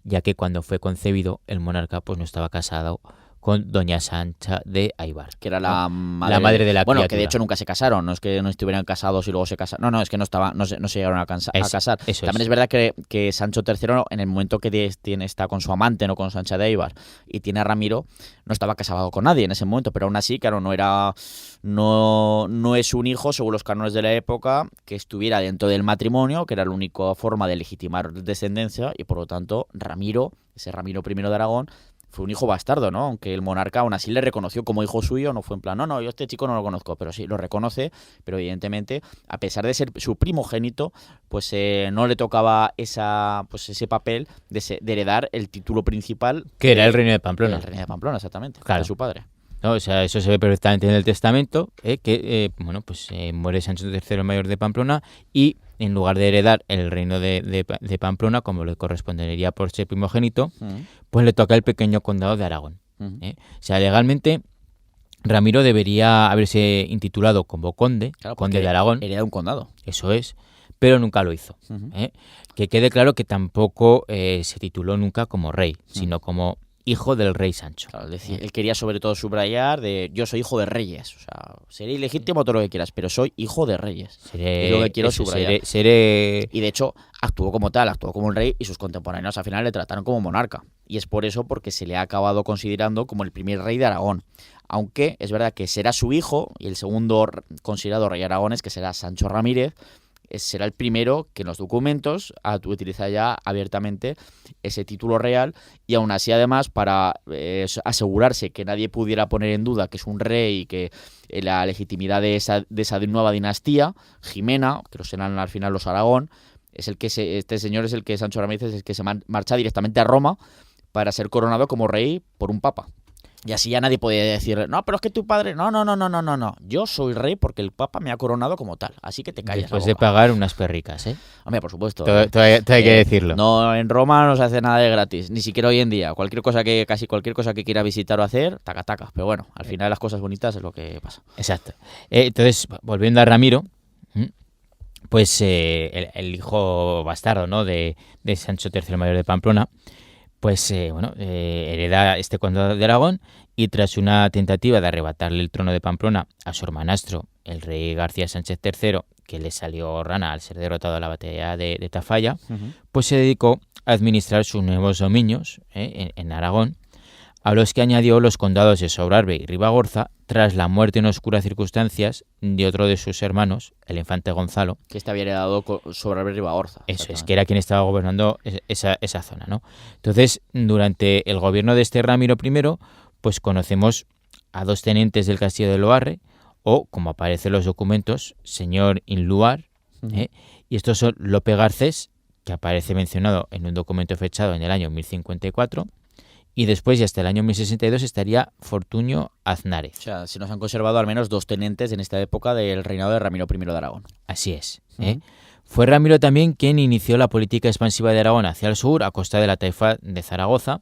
ya que cuando fue concebido el monarca pues no estaba casado con doña Sancha de Aybar, que era la madre, la madre de la criatura. Bueno, que de hecho nunca se casaron, no es que no estuvieran casados y luego se casaron. No, es que no se llegaron a casar. También es verdad que Sancho III, en el momento que está con su amante, no con Sancha de Aybar, y tiene a Ramiro, no estaba casado con nadie en ese momento, pero aún así, claro, no es un hijo, según los cánones de la época, que estuviera dentro del matrimonio, que era la única forma de legitimar descendencia, y por lo tanto, Ramiro, ese Ramiro I de Aragón, fue un hijo bastardo, ¿no? Aunque el monarca aún así le reconoció como hijo suyo, no fue en plan, no, yo este chico no lo conozco, pero sí, lo reconoce, pero evidentemente, a pesar de ser su primogénito, pues no le tocaba ese papel de heredar el título principal. Que era el reino de Pamplona. El reino de Pamplona, exactamente, claro, de su padre. ¿No? O sea, eso se ve perfectamente en el testamento, que muere Sancho III mayor de Pamplona y en lugar de heredar el reino de Pamplona, como le correspondería por ser primogénito, pues le toca el pequeño condado de Aragón. O sea, legalmente Ramiro debería haberse intitulado como conde, claro, conde de Aragón. Hereda un condado. Eso es, pero nunca lo hizo. Que quede claro que tampoco se tituló nunca como rey, sino como hijo del rey Sancho. Claro, es decir, él quería sobre todo subrayar de yo soy hijo de reyes. O sea, seré ilegítimo todo lo que quieras, pero soy hijo de reyes. Es lo que quiero subrayar. Y de hecho, actuó como tal, actuó como un rey y sus contemporáneos al final le trataron como monarca. Y es por eso porque se le ha acabado considerando como el primer rey de Aragón. Aunque es verdad que será su hijo y el segundo considerado rey aragonés, que será Sancho Ramírez, será el primero que en los documentos utiliza ya abiertamente ese título real, y aún así además para asegurarse que nadie pudiera poner en duda que es un rey y que la legitimidad de esa nueva dinastía, Jimena, que serán al final los Aragón, es el que este señor es el que Sancho Ramírez es el que se marcha directamente a Roma para ser coronado como rey por un papa. Y así ya nadie podía decir, no, pero es que tu padre... No. Yo soy rey porque el Papa me ha coronado como tal. Así que te calles. Después de pagar unas perricas, ¿eh? Hombre, por supuesto. Todo hay que decirlo. No, en Roma no se hace nada de gratis. Ni siquiera hoy en día. Casi cualquier cosa que quiera visitar o hacer, taca. Pero bueno, al final las cosas bonitas es lo que pasa. Exacto. Entonces, volviendo a Ramiro, pues el hijo bastardo, ¿no? de Sancho III Mayor de Pamplona, pues hereda este condado de Aragón y tras una tentativa de arrebatarle el trono de Pamplona a su hermanastro, el rey García Sánchez III, que le salió rana al ser derrotado en la batalla de Tafalla, pues se dedicó a administrar sus nuevos dominios en Aragón, a los que añadió los condados de Sobrarbe y Ribagorza tras la muerte en oscuras circunstancias de otro de sus hermanos, el infante Gonzalo. Que había heredado Sobrarbe y Ribagorza. Eso es, que era quien estaba gobernando esa zona, ¿no? Entonces, durante el gobierno de este Ramiro I, pues conocemos a 2 tenentes del castillo de Loarre, o, como aparece en los documentos, señor Inluar, y estos son Lope Garcés, que aparece mencionado en un documento fechado en el año 1054, y después, y hasta el año 1062, estaría Fortunio Aznárez. O sea, se nos han conservado al menos 2 tenentes en esta época del reinado de Ramiro I de Aragón. Así es. Fue Ramiro también quien inició la política expansiva de Aragón hacia el sur a costa de la taifa de Zaragoza,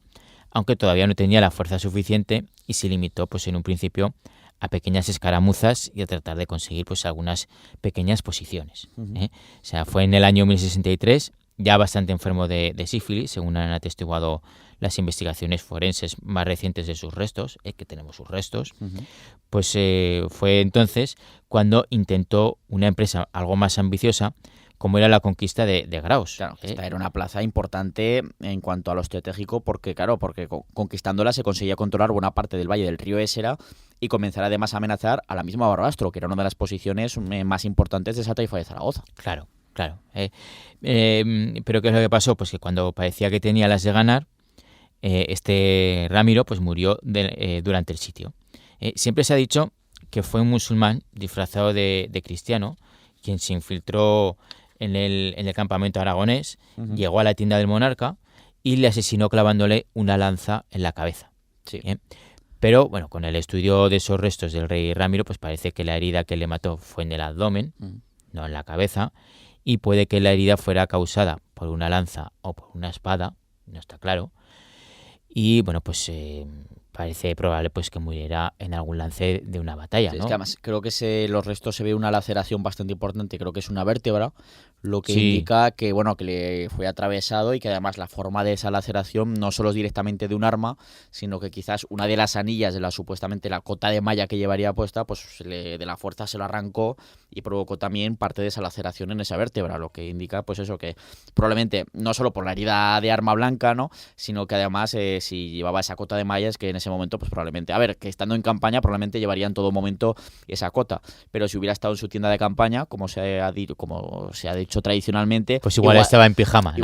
aunque todavía no tenía la fuerza suficiente y se limitó, pues en un principio, a pequeñas escaramuzas y a tratar de conseguir pues algunas pequeñas posiciones. O sea, fue en el año 1063, ya bastante enfermo de sífilis, según han atestiguado las investigaciones forenses más recientes de sus restos, que tenemos sus restos, pues fue entonces cuando intentó una empresa algo más ambiciosa, como era la conquista de Graus. Claro, esta era una plaza importante en cuanto a lo estratégico, porque conquistándola se conseguía controlar buena parte del valle del río Ésera y comenzar además a amenazar a la misma Barbastro, que era una de las posiciones más importantes de esa taifa de Zaragoza. Claro. Pero ¿qué es lo que pasó? Pues que cuando parecía que tenía las de ganar, este Ramiro pues murió durante el sitio. Siempre se ha dicho que fue un musulmán disfrazado de cristiano quien se infiltró en el campamento aragonés, llegó a la tienda del monarca y le asesinó clavándole una lanza en la cabeza. Sí. Pero bueno, con el estudio de esos restos del rey Ramiro, pues parece que la herida que le mató fue en el abdomen, no en la cabeza, y puede que la herida fuera causada por una lanza o por una espada, no está claro. Y bueno, pues parece probable pues que muriera en algún lance de una batalla, ¿no? Es que además creo que los restos se ve una laceración bastante importante, creo que es una vértebra, lo que indica que que le fue atravesado y que además la forma de esa laceración no solo es directamente de un arma, sino que quizás una de las anillas de supuestamente la cota de malla que llevaría puesta, pues de la fuerza se lo arrancó y provocó también parte de esa laceración en esa vértebra, lo que indica pues eso, que probablemente no solo por la herida de arma blanca, ¿no?, sino que además si llevaba esa cota de malla es que en ese momento pues probablemente, que estando en campaña probablemente llevaría en todo momento esa cota, pero si hubiera estado en su tienda de campaña, como se ha dicho tradicionalmente, pues igual estaba en pijama, ¿no?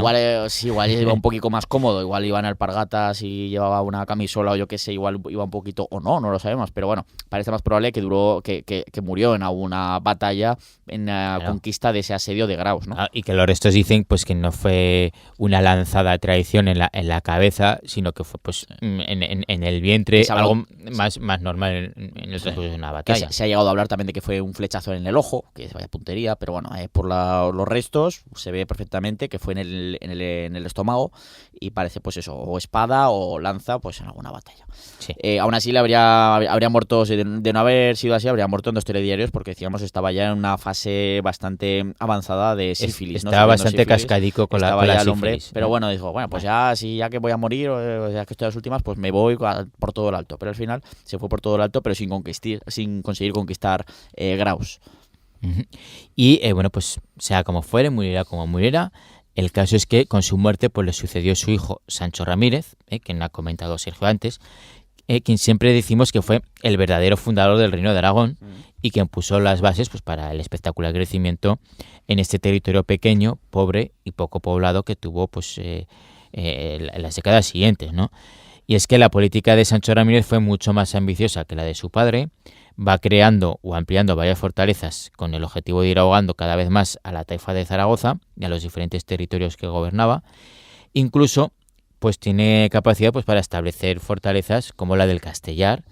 Igual iba un poquito más cómodo, igual iba en alpargatas y llevaba una camisola o yo qué sé, igual iba un poquito, o no lo sabemos, pero bueno, parece más probable que murió en alguna batalla en la conquista de ese asedio de Graus, ¿no? Y que los restos dicen pues que no fue una lanzada de traición en la cabeza, sino que fue pues en el vientre, algo más normal en el transcurso de una batalla. Se ha llegado a hablar también de que fue un flechazo en el ojo, que vaya puntería, pero bueno, por los restos se ve perfectamente que fue en el estómago y parece pues eso, o espada o lanza pues en alguna batalla. Sí. Aún así le habría muerto, de no haber sido así, habría muerto en 2 telediarios porque decíamos estaba ya en una fase bastante avanzada de sífilis. Estaba bastante cascadico con la sífilis. Hombre, pero bueno, dijo, pues ya que voy a morir, ya que estoy a las últimas, pues me voy por todo el alto. Pero al final se fue por todo el alto, pero sin conseguir conquistar Graus. Y bueno, pues sea como fuere, muriera como muriera. El caso es que con su muerte pues le sucedió su hijo Sancho Ramírez, quien ha comentado Sergio antes, quien siempre decimos que fue el verdadero fundador del Reino de Aragón y quien puso las bases pues para el espectacular crecimiento en este territorio pequeño, pobre y poco poblado que tuvo pues en las décadas siguientes, ¿no? Y es que la política de Sancho Ramírez fue mucho más ambiciosa que la de su padre. Va creando o ampliando varias fortalezas con el objetivo de ir ahogando cada vez más a la taifa de Zaragoza y a los diferentes territorios que gobernaba. Incluso pues tiene capacidad pues para establecer fortalezas como la del Castellar,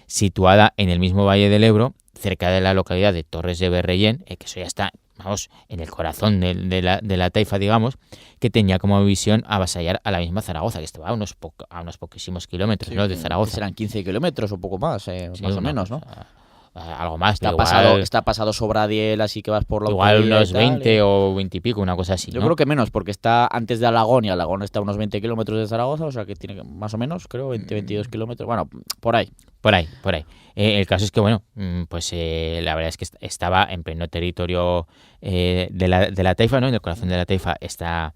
situada en el mismo Valle del Ebro, cerca de la localidad de Torres de Berrellén, que eso ya está, vamos, en el corazón de la taifa, digamos, que tenía como visión avasallar a la misma Zaragoza, que estaba a unos poquísimos kilómetros, Sí, ¿no?, de Zaragoza. Serán 15 kilómetros o poco más, Sí, más o menos, ¿no? Algo más. Está pasado Sobradiel, así que vas por la igual autovía unos y tal, 20 o 20 y pico, una cosa así, Yo ¿no? creo que menos, porque está antes de Alagón, y Alagón está a unos 20 kilómetros de Zaragoza, o sea que tiene más o menos, creo, 22 kilómetros. Bueno, por ahí. Por ahí. El caso es que, bueno, pues la verdad es que estaba en pleno territorio de la taifa, ¿no? En el corazón de la taifa esta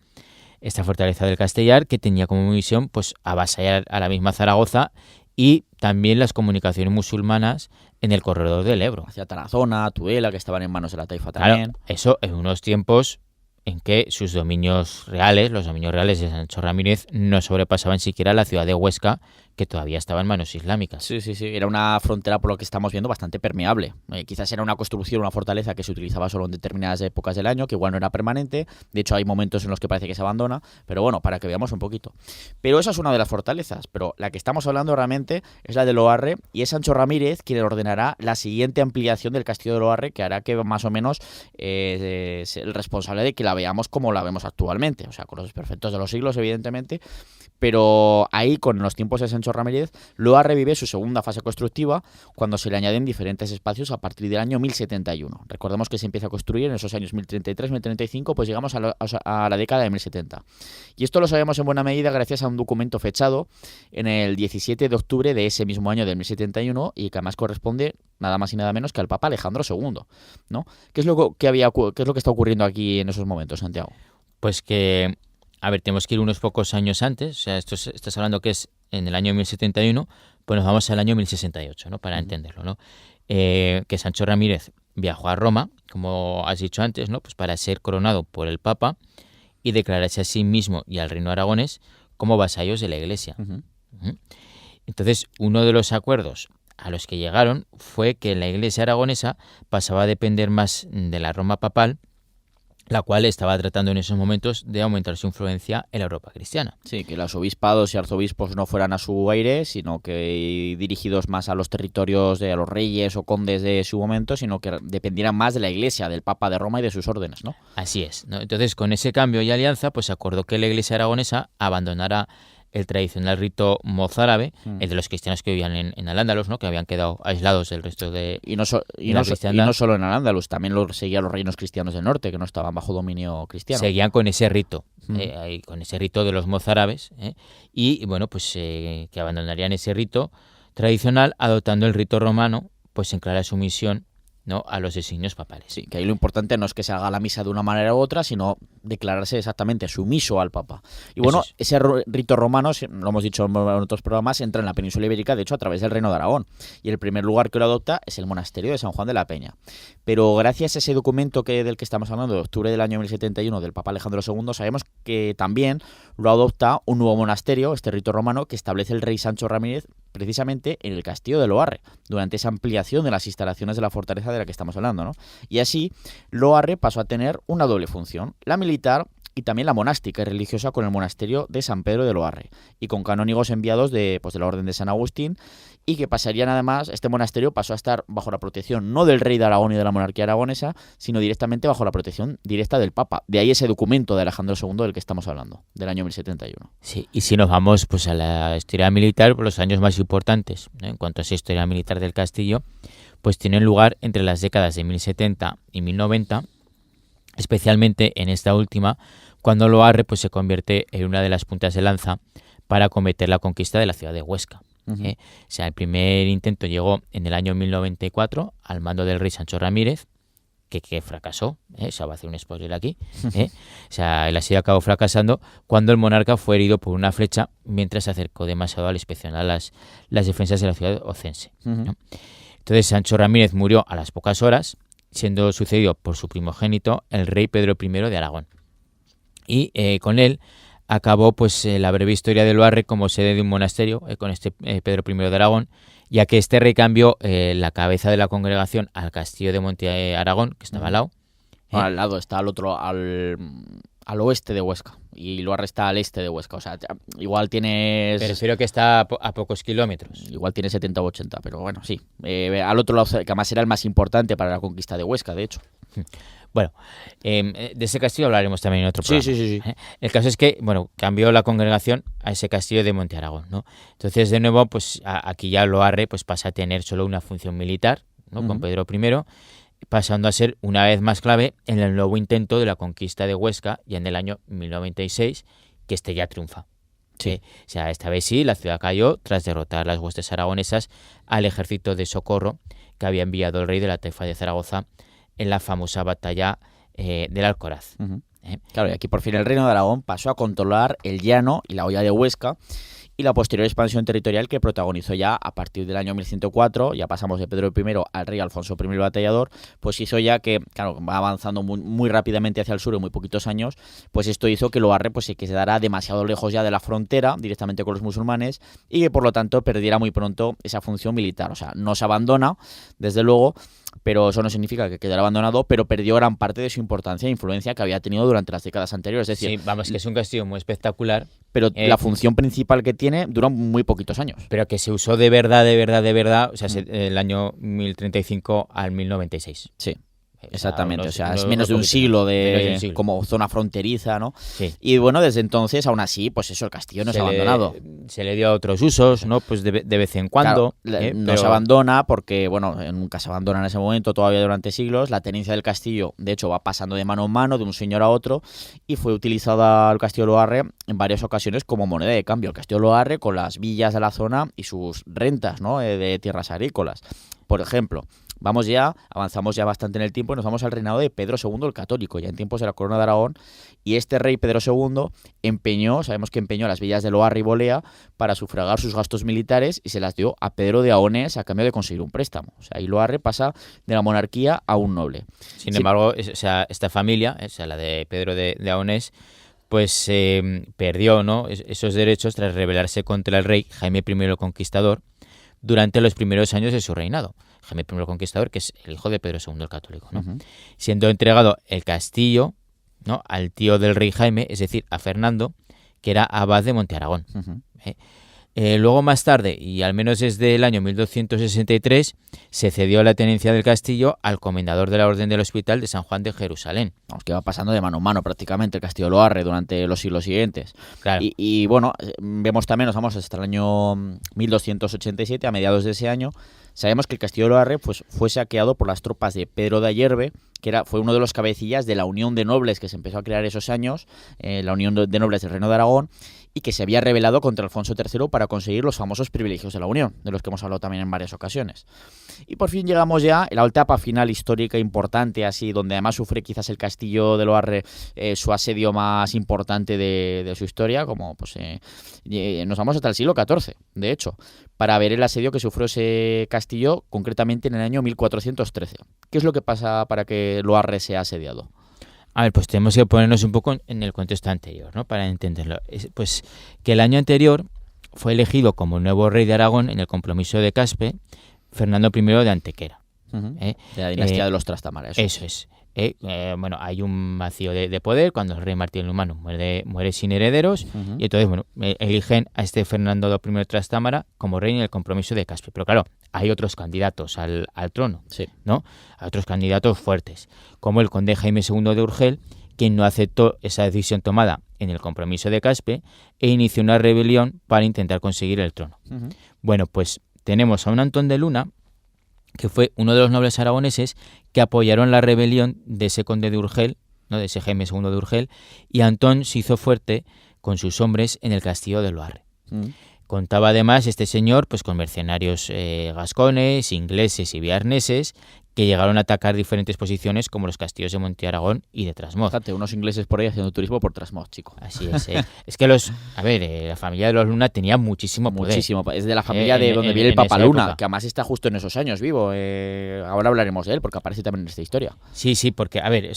fortaleza del Castellar, que tenía como misión pues avasallar a la misma Zaragoza y también las comunicaciones musulmanas en el corredor del Ebro. Hacia Tarazona, Tudela, que estaban en manos de la taifa Claro, también. eso en unos tiempos en que sus dominios reales, los dominios reales de Sancho Ramírez, no sobrepasaban siquiera la ciudad de Huesca, que todavía estaba en manos islámicas. Sí. Era una frontera, por lo que estamos viendo, bastante permeable. Quizás era una construcción, una fortaleza que se utilizaba solo en determinadas épocas del año, que igual no era permanente. De hecho, hay momentos en los que parece que se abandona, pero bueno, para que veamos un poquito. Pero esa es una de las fortalezas, pero la que estamos hablando realmente es la de Loarre, y es Sancho Ramírez quien ordenará la siguiente ampliación del castillo de Loarre, que hará que más o menos es el responsable de que la veamos como la vemos actualmente, o sea, con los desperfectos de los siglos, evidentemente. Pero ahí, con los tiempos de Sancho Ramírez, Loarre vive su segunda fase constructiva, cuando se le añaden diferentes espacios a partir del año 1071. Recordemos que se empieza a construir en esos años 1033, 1035, pues llegamos a la década de 1070. Y esto lo sabemos en buena medida gracias a un documento fechado en el 17 de octubre de ese mismo año del 1071, y que además corresponde nada más y nada menos que al Papa Alejandro II, ¿no? ¿Qué es lo que está ocurriendo aquí en esos momentos, Santiago? Pues que, a ver, tenemos que ir unos pocos años antes, o sea, estás hablando que es en el año 1071, pues nos vamos al año 1068, ¿no? Para entenderlo, ¿no? Que Sancho Ramírez viajó a Roma, como has dicho antes, ¿no? Pues para ser coronado por el Papa y declararse a sí mismo y al reino aragonés como vasallos de la Iglesia. Entonces, uno de los acuerdos a los que llegaron fue que la Iglesia aragonesa pasaba a depender más de la Roma papal, la cual estaba tratando en esos momentos de aumentar su influencia en la Europa cristiana. Sí, que los obispados y arzobispos no fueran a su aire, sino que dirigidos más a los territorios de los reyes o condes de su momento, sino que dependieran más de la Iglesia, del Papa de Roma y de sus órdenes, ¿no? Así es, ¿no? Entonces, con ese cambio y alianza, pues se acordó que la Iglesia aragonesa abandonara el tradicional rito mozárabe, el de los cristianos que vivían en Al-Ándalus, ¿no? Que habían quedado aislados del resto de y no solo en Al-Ándalus, también lo seguían los reinos cristianos del norte, que no estaban bajo dominio cristiano. Seguían con ese rito, con ese rito de los mozárabes, y bueno, pues que abandonarían ese rito tradicional adoptando el rito romano, pues en clara sumisión, ¿no?, a los designios papales. Sí, que ahí lo importante no es que se haga la misa de una manera u otra, sino declararse exactamente sumiso al Papa. Y bueno, ese rito romano, lo hemos dicho en otros programas, entra en la península ibérica, de hecho, a través del Reino de Aragón. Y el primer lugar que lo adopta es el monasterio de San Juan de la Peña. Pero gracias a ese documento del que estamos hablando, de octubre del año 1071, del Papa Alejandro II, sabemos que también lo adopta un nuevo monasterio, este rito romano, que establece el rey Sancho Ramírez precisamente en el castillo de Loarre, durante esa ampliación de las instalaciones de la fortaleza de la que estamos hablando, ¿no? Y así, Loarre pasó a tener una doble función, la militar y también la monástica y religiosa, con el monasterio de San Pedro de Loarre, y con canónigos enviados de la Orden de San Agustín, y que pasarían además, este monasterio pasó a estar bajo la protección no del rey de Aragón y de la monarquía aragonesa, sino directamente bajo la protección directa del Papa. De ahí ese documento de Alejandro II del que estamos hablando, del año 1071. Sí, y si nos vamos pues a la historia militar, pues los años más importantes, ¿no?, en cuanto a esa historia militar del castillo, pues tienen lugar entre las décadas de 1070 y 1090, especialmente en esta última, cuando Loarre pues se convierte en una de las puntas de lanza para acometer la conquista de la ciudad de Huesca. O sea, el primer intento llegó en el año 1094 al mando del rey Sancho Ramírez, que fracasó, o sea, va a hacer un spoiler aquí, o sea, él así acabó fracasando cuando el monarca fue herido por una flecha mientras se acercó demasiado al inspeccionar las defensas de la ciudad ocense, ¿no? Entonces Sancho Ramírez murió a las pocas horas, siendo sucedido por su primogénito, el rey Pedro I de Aragón. Y con él acabó pues la breve historia de Loarre como sede de un monasterio, con este Pedro I de Aragón, ya que este rey cambió la cabeza de la congregación al castillo de Monte Aragón, que estaba al lado. Al lado, está al al oeste de Huesca y Loarre está al este de Huesca. O sea, igual tienes... Me refiero que está a pocos kilómetros. Igual tiene 70 o 80, pero bueno, sí. Al otro lado, que además era el más importante para la conquista de Huesca, de hecho. Bueno, de ese castillo hablaremos también en otro programa. Sí. El caso es que, bueno, cambió la congregación a ese castillo de Monte Aragón, ¿no? Entonces, de nuevo, pues aquí ya Loarre pues, pasa a tener solo una función militar, ¿no? Con Pedro I, pasando a ser una vez más clave en el nuevo intento de la conquista de Huesca, ya en el año 1096, que ya triunfa. Sí. O sea, esta vez sí, la ciudad cayó tras derrotar las huestes aragonesas al ejército de socorro que había enviado el rey de la taifa de Zaragoza en la famosa batalla del Alcoraz. Claro, y aquí por fin el reino de Aragón pasó a controlar el llano y la hoya de Huesca, y la posterior expansión territorial que protagonizó ya a partir del año 1104, ya pasamos de Pedro I al rey Alfonso I el Batallador, pues hizo ya que, claro, va avanzando muy rápidamente hacia el sur en muy poquitos años, pues esto hizo que Loarre pues, se quedara demasiado lejos ya de la frontera, directamente con los musulmanes, y que por lo tanto perdiera muy pronto esa función militar. O sea, no se abandona, desde luego, pero eso no significa que quedara abandonado, pero perdió gran parte de su importancia e influencia que había tenido durante las décadas anteriores. Es decir, sí, vamos, que es un castillo muy espectacular. Pero la función principal que tiene dura muy poquitos años. Pero que se usó de verdad, o sea, el año 1035 al 1096. Sí. Exactamente, o sea, es menos de un siglo como zona fronteriza, ¿no? Sí. Y bueno, desde entonces, aún así, pues eso, el castillo no se ha abandonado. Se le dio a otros usos, ¿no? Pues de vez en cuando. Claro, no se abandona porque, bueno, nunca se abandona en ese momento, todavía durante siglos. La tenencia del castillo, de hecho, va pasando de mano en mano, de un señor a otro, y fue utilizada el castillo Loarre en varias ocasiones como moneda de cambio. El castillo Loarre con las villas de la zona y sus rentas, ¿no? De tierras agrícolas. Por ejemplo, avanzamos ya bastante en el tiempo y nos vamos al reinado de Pedro II el Católico, ya en tiempos de la Corona de Aragón, y este rey Pedro II sabemos que empeñó las villas de Loarre y Bolea para sufragar sus gastos militares y se las dio a Pedro de Aones a cambio de conseguir un préstamo. O sea, y Loarre pasa de la monarquía a un noble. Sin embargo, esta familia, la de Pedro de Aones, pues perdió, ¿no?, esos derechos tras rebelarse contra el rey Jaime I el Conquistador durante los primeros años de su reinado. Jaime I el Conquistador, que es el hijo de Pedro II el Católico, ¿no? Siendo entregado el castillo, ¿no?, al tío del rey Jaime, es decir, a Fernando, que era abad de Monte Aragón. Luego, más tarde, y al menos desde el año 1263, se cedió la tenencia del castillo al comendador de la Orden del Hospital de San Juan de Jerusalén. Vamos, que va pasando de mano en mano prácticamente el castillo Loarre durante los siglos siguientes. Claro. Y bueno, vemos también, nos vamos hasta el año 1287, a mediados de ese año. Sabemos que el castillo Loarre pues, fue saqueado por las tropas de Pedro de Ayerbe, que fue uno de los cabecillas de la Unión de Nobles que se empezó a crear esos años, la Unión de Nobles del Reino de Aragón, y que se había rebelado contra Alfonso III para conseguir los famosos privilegios de la Unión, de los que hemos hablado también en varias ocasiones. Y por fin llegamos ya a la etapa final histórica importante, así, donde además sufre quizás el castillo de Loarre su asedio más importante de su historia, como pues nos vamos hasta el siglo XIV, de hecho, para ver el asedio que sufrió ese castillo, concretamente en el año 1413. ¿Qué es lo que pasa para que Loarre sea asediado? A ver, pues tenemos que ponernos un poco en el contexto anterior, ¿no?, para entenderlo. Pues que el año anterior fue elegido como nuevo rey de Aragón en el compromiso de Caspe Fernando I de Antequera. De la dinastía de los Trastámara. Eso es. Bueno, hay un vacío de poder cuando el rey Martín el Humano muere sin herederos, y entonces, bueno, eligen a este Fernando I de Trastámara como rey en el compromiso de Caspe. Pero claro, hay otros candidatos al trono, sí, ¿no? Hay otros candidatos fuertes, como el conde Jaime II de Urgel, quien no aceptó esa decisión tomada en el compromiso de Caspe e inició una rebelión para intentar conseguir el trono. Bueno, pues tenemos a un Antón de Luna, que fue uno de los nobles aragoneses que apoyaron la rebelión de ese conde de Urgel, ¿no?, de ese Jaime II de Urgel, y Antón se hizo fuerte con sus hombres en el castillo de Loarre. Contaba además este señor pues con mercenarios gascones, ingleses y bearneses que llegaron a atacar diferentes posiciones como los castillos de Monte Aragón y de Trasmoz. Fíjate, unos ingleses por ahí haciendo turismo por Trasmoz, chico. Así es. Es que la familia de los Luna tenía muchísimo poder. Muchísimo. Es de la familia de donde viene el Papa Luna, que además está justo en esos años vivo. Ahora hablaremos de él porque aparece también en esta historia. Sí, porque, a ver,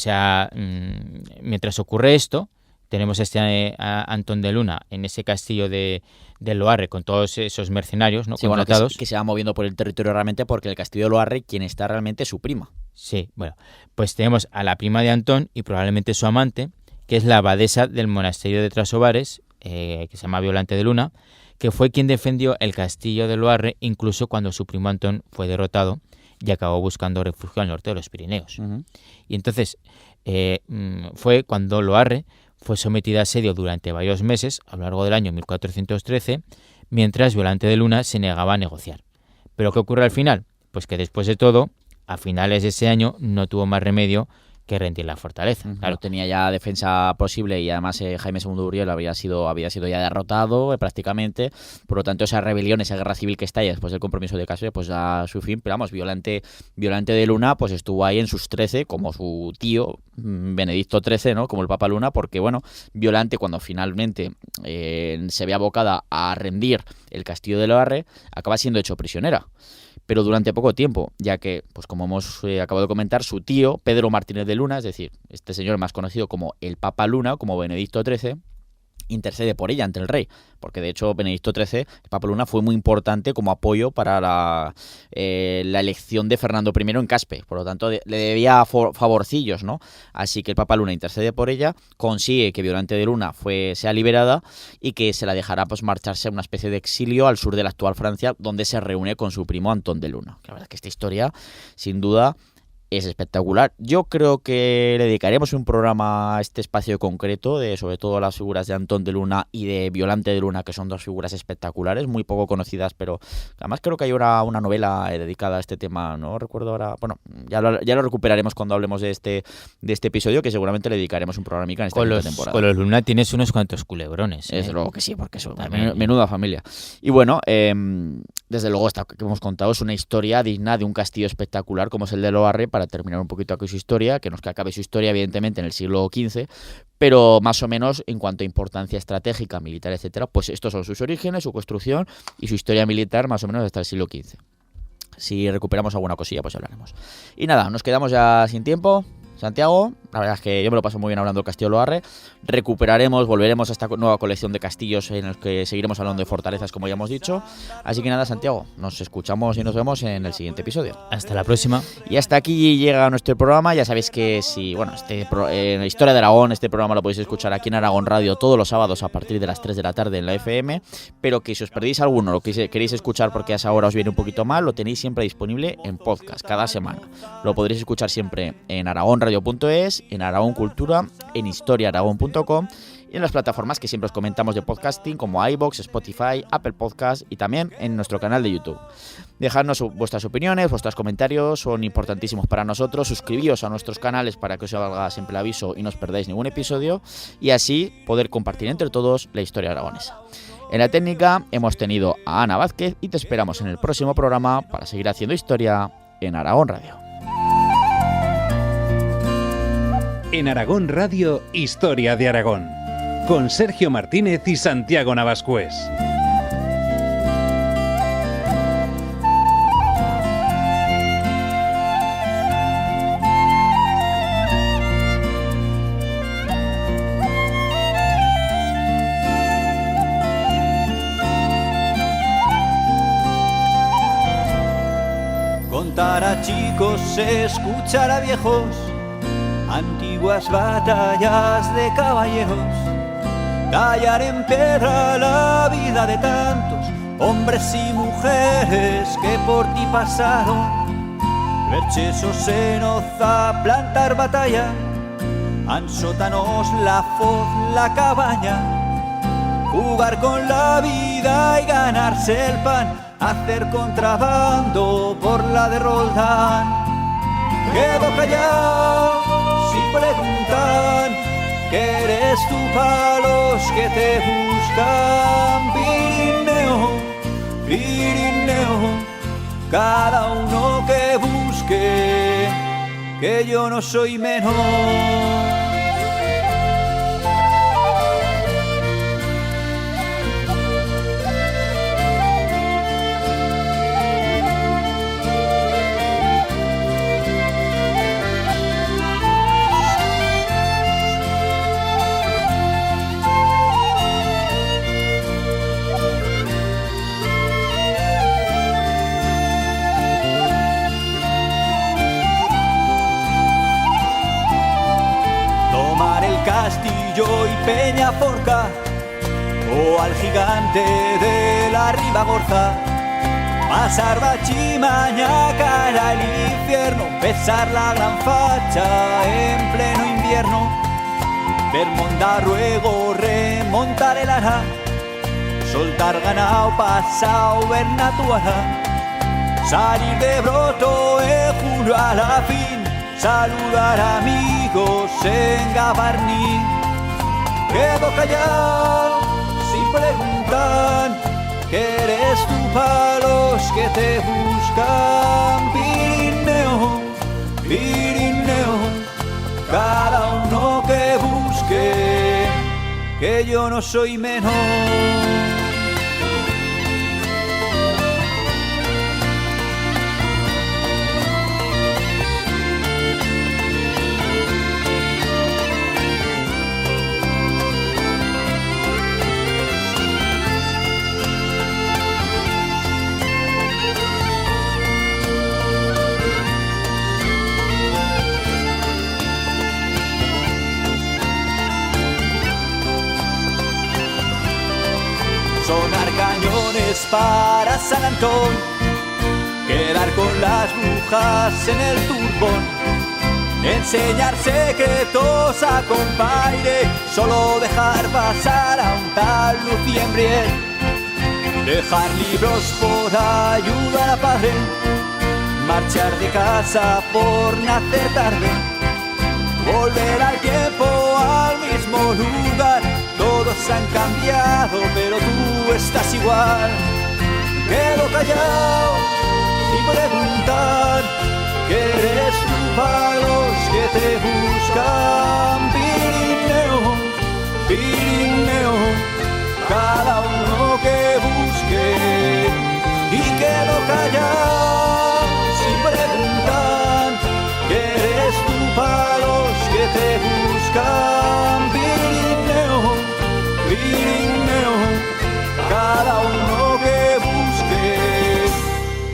mientras ocurre esto, tenemos a Antón de Luna en ese castillo de Loarre con todos esos mercenarios, ¿no?, contratados. Bueno, que se va moviendo por el territorio realmente porque el castillo de Loarre, quien está realmente es su prima. Sí, bueno, pues tenemos a la prima de Antón y probablemente su amante, que es la abadesa del monasterio de Trasobares, que se llama Violante de Luna, que fue quien defendió el castillo de Loarre incluso cuando su primo Antón fue derrotado y acabó buscando refugio al norte de los Pirineos. Y entonces fue cuando Loarre fue sometida a asedio durante varios meses a lo largo del año 1413, mientras Violante de Luna se negaba a negociar. ¿Pero qué ocurre al final? Pues que después de todo, a finales de ese año no tuvo más remedio que rendir la fortaleza. Claro, tenía ya defensa posible y además Jaime II de Uriel había sido ya derrotado prácticamente. Por lo tanto, esa rebelión, esa guerra civil que estalla después del compromiso de Caspe, pues a su fin. Pero vamos, Violante de Luna pues estuvo ahí en sus 13, como su tío Benedicto XIII, ¿no? Como el Papa Luna, porque bueno, Violante cuando finalmente se ve abocada a rendir el castillo de Loarre, acaba siendo hecho prisionera. Pero durante poco tiempo, ya que, pues como hemos acabado de comentar, su tío, Pedro Martínez de Luna, es decir, este señor más conocido como el Papa Luna, como Benedicto XIII, intercede por ella ante el rey, porque de hecho Benedicto XIII, el Papa Luna, fue muy importante como apoyo para la elección de Fernando I en Caspe, por lo tanto le debía favorcillos, ¿no? Así que el Papa Luna intercede por ella, consigue que Violante de Luna sea liberada y que se la dejará pues marcharse a una especie de exilio al sur de la actual Francia, donde se reúne con su primo Antón de Luna. La verdad es que esta historia, sin duda, es espectacular. Yo creo que le dedicaremos un programa a este espacio concreto, de sobre todo las figuras de Antón de Luna y de Violante de Luna, que son dos figuras espectaculares, muy poco conocidas, pero además creo que hay una novela dedicada a este tema, no recuerdo ahora. Bueno, ya lo recuperaremos cuando hablemos de este episodio, que seguramente le dedicaremos un programa en esta temporada. Con los Luna tienes unos cuantos culebrones. Desde luego que sí, porque es menuda familia. Y bueno, desde luego esta que hemos contado es una historia digna de un castillo espectacular como es el de Loarre, para terminar un poquito aquí su historia, que no es que acabe su historia evidentemente en el siglo XV, pero más o menos en cuanto a importancia estratégica, militar, etcétera, pues estos son sus orígenes, su construcción y su historia militar más o menos hasta el siglo XV. Si recuperamos alguna cosilla, pues hablaremos. Y nada, nos quedamos ya sin tiempo. Santiago, la verdad es que yo me lo paso muy bien hablando del Castillo de Loarre. Volveremos a esta nueva colección de castillos en los que seguiremos hablando de fortalezas, como ya hemos dicho. Así que nada, Santiago, nos escuchamos y nos vemos en el siguiente episodio. Hasta la próxima. Y hasta aquí llega nuestro programa. Ya sabéis que en la Historia de Aragón, este programa lo podéis escuchar aquí en Aragón Radio todos los sábados a partir de las 3 de la tarde en la FM, pero que si os perdéis alguno, lo que queréis escuchar porque a esa hora os viene un poquito mal, lo tenéis siempre disponible en podcast cada semana. Lo podréis escuchar siempre en aragonradio.es, en Aragón Cultura, en historiaaragón.com y en las plataformas que siempre os comentamos de podcasting como iVoox, Spotify, Apple Podcast y también en nuestro canal de YouTube. Dejadnos vuestras opiniones, vuestros comentarios, son importantísimos para nosotros. Suscribíos a nuestros canales para que os salga siempre el aviso y no os perdáis ningún episodio y así poder compartir entre todos la historia aragonesa. En la técnica hemos tenido a Ana Vázquez y te esperamos en el próximo programa para seguir haciendo historia en Aragón Radio. En Aragón Radio, Historia de Aragón, con Sergio Martínez y Santiago Navascués. Contar a chicos, escuchar a viejos, antiguas batallas de caballeros, tallar en piedra la vida de tantos hombres y mujeres que por ti pasaron, ver chesos en Oza, plantar batalla, en sótanos la foz, la cabaña, jugar con la vida y ganarse el pan, hacer contrabando por la de Roldán. Quedo callado si preguntan que eres tú para los que te buscan. Pirineo, Pirineo, cada uno que busque, que yo no soy menor. Peñaforca o al gigante de la Ribagorza. Pasar Bachimaña cara al infierno, besar la gran facha en pleno invierno, ver Mondarruego remontar el Ara, soltar ganao pasao ver Natuara, salir de Broto en julio a la fin, saludar amigos en Gavarní. Quedo callado si preguntan que eres tú para los que te buscan. Pirineo, Pirineo, cada uno que busque, que yo no soy menos. Sonar cañones para San Antón, quedar con las brujas en el turbón, enseñar secretos a compaire, solo dejar pasar a un tal Luciembriel, dejar libros por ayudar a padre, marchar de casa por nacer tarde, volver al tiempo al mismo lugar. Todos han cambiado, pero tú estás igual. Quedo callado y preguntar que eres tú para los que te buscan. Pirineo, Pirineo, cada uno que busque. Y quedo callado si preguntan que eres tú para los que te buscan. Pirineo, Pirineo, cada uno que busque,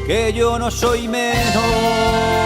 que yo no soy menos.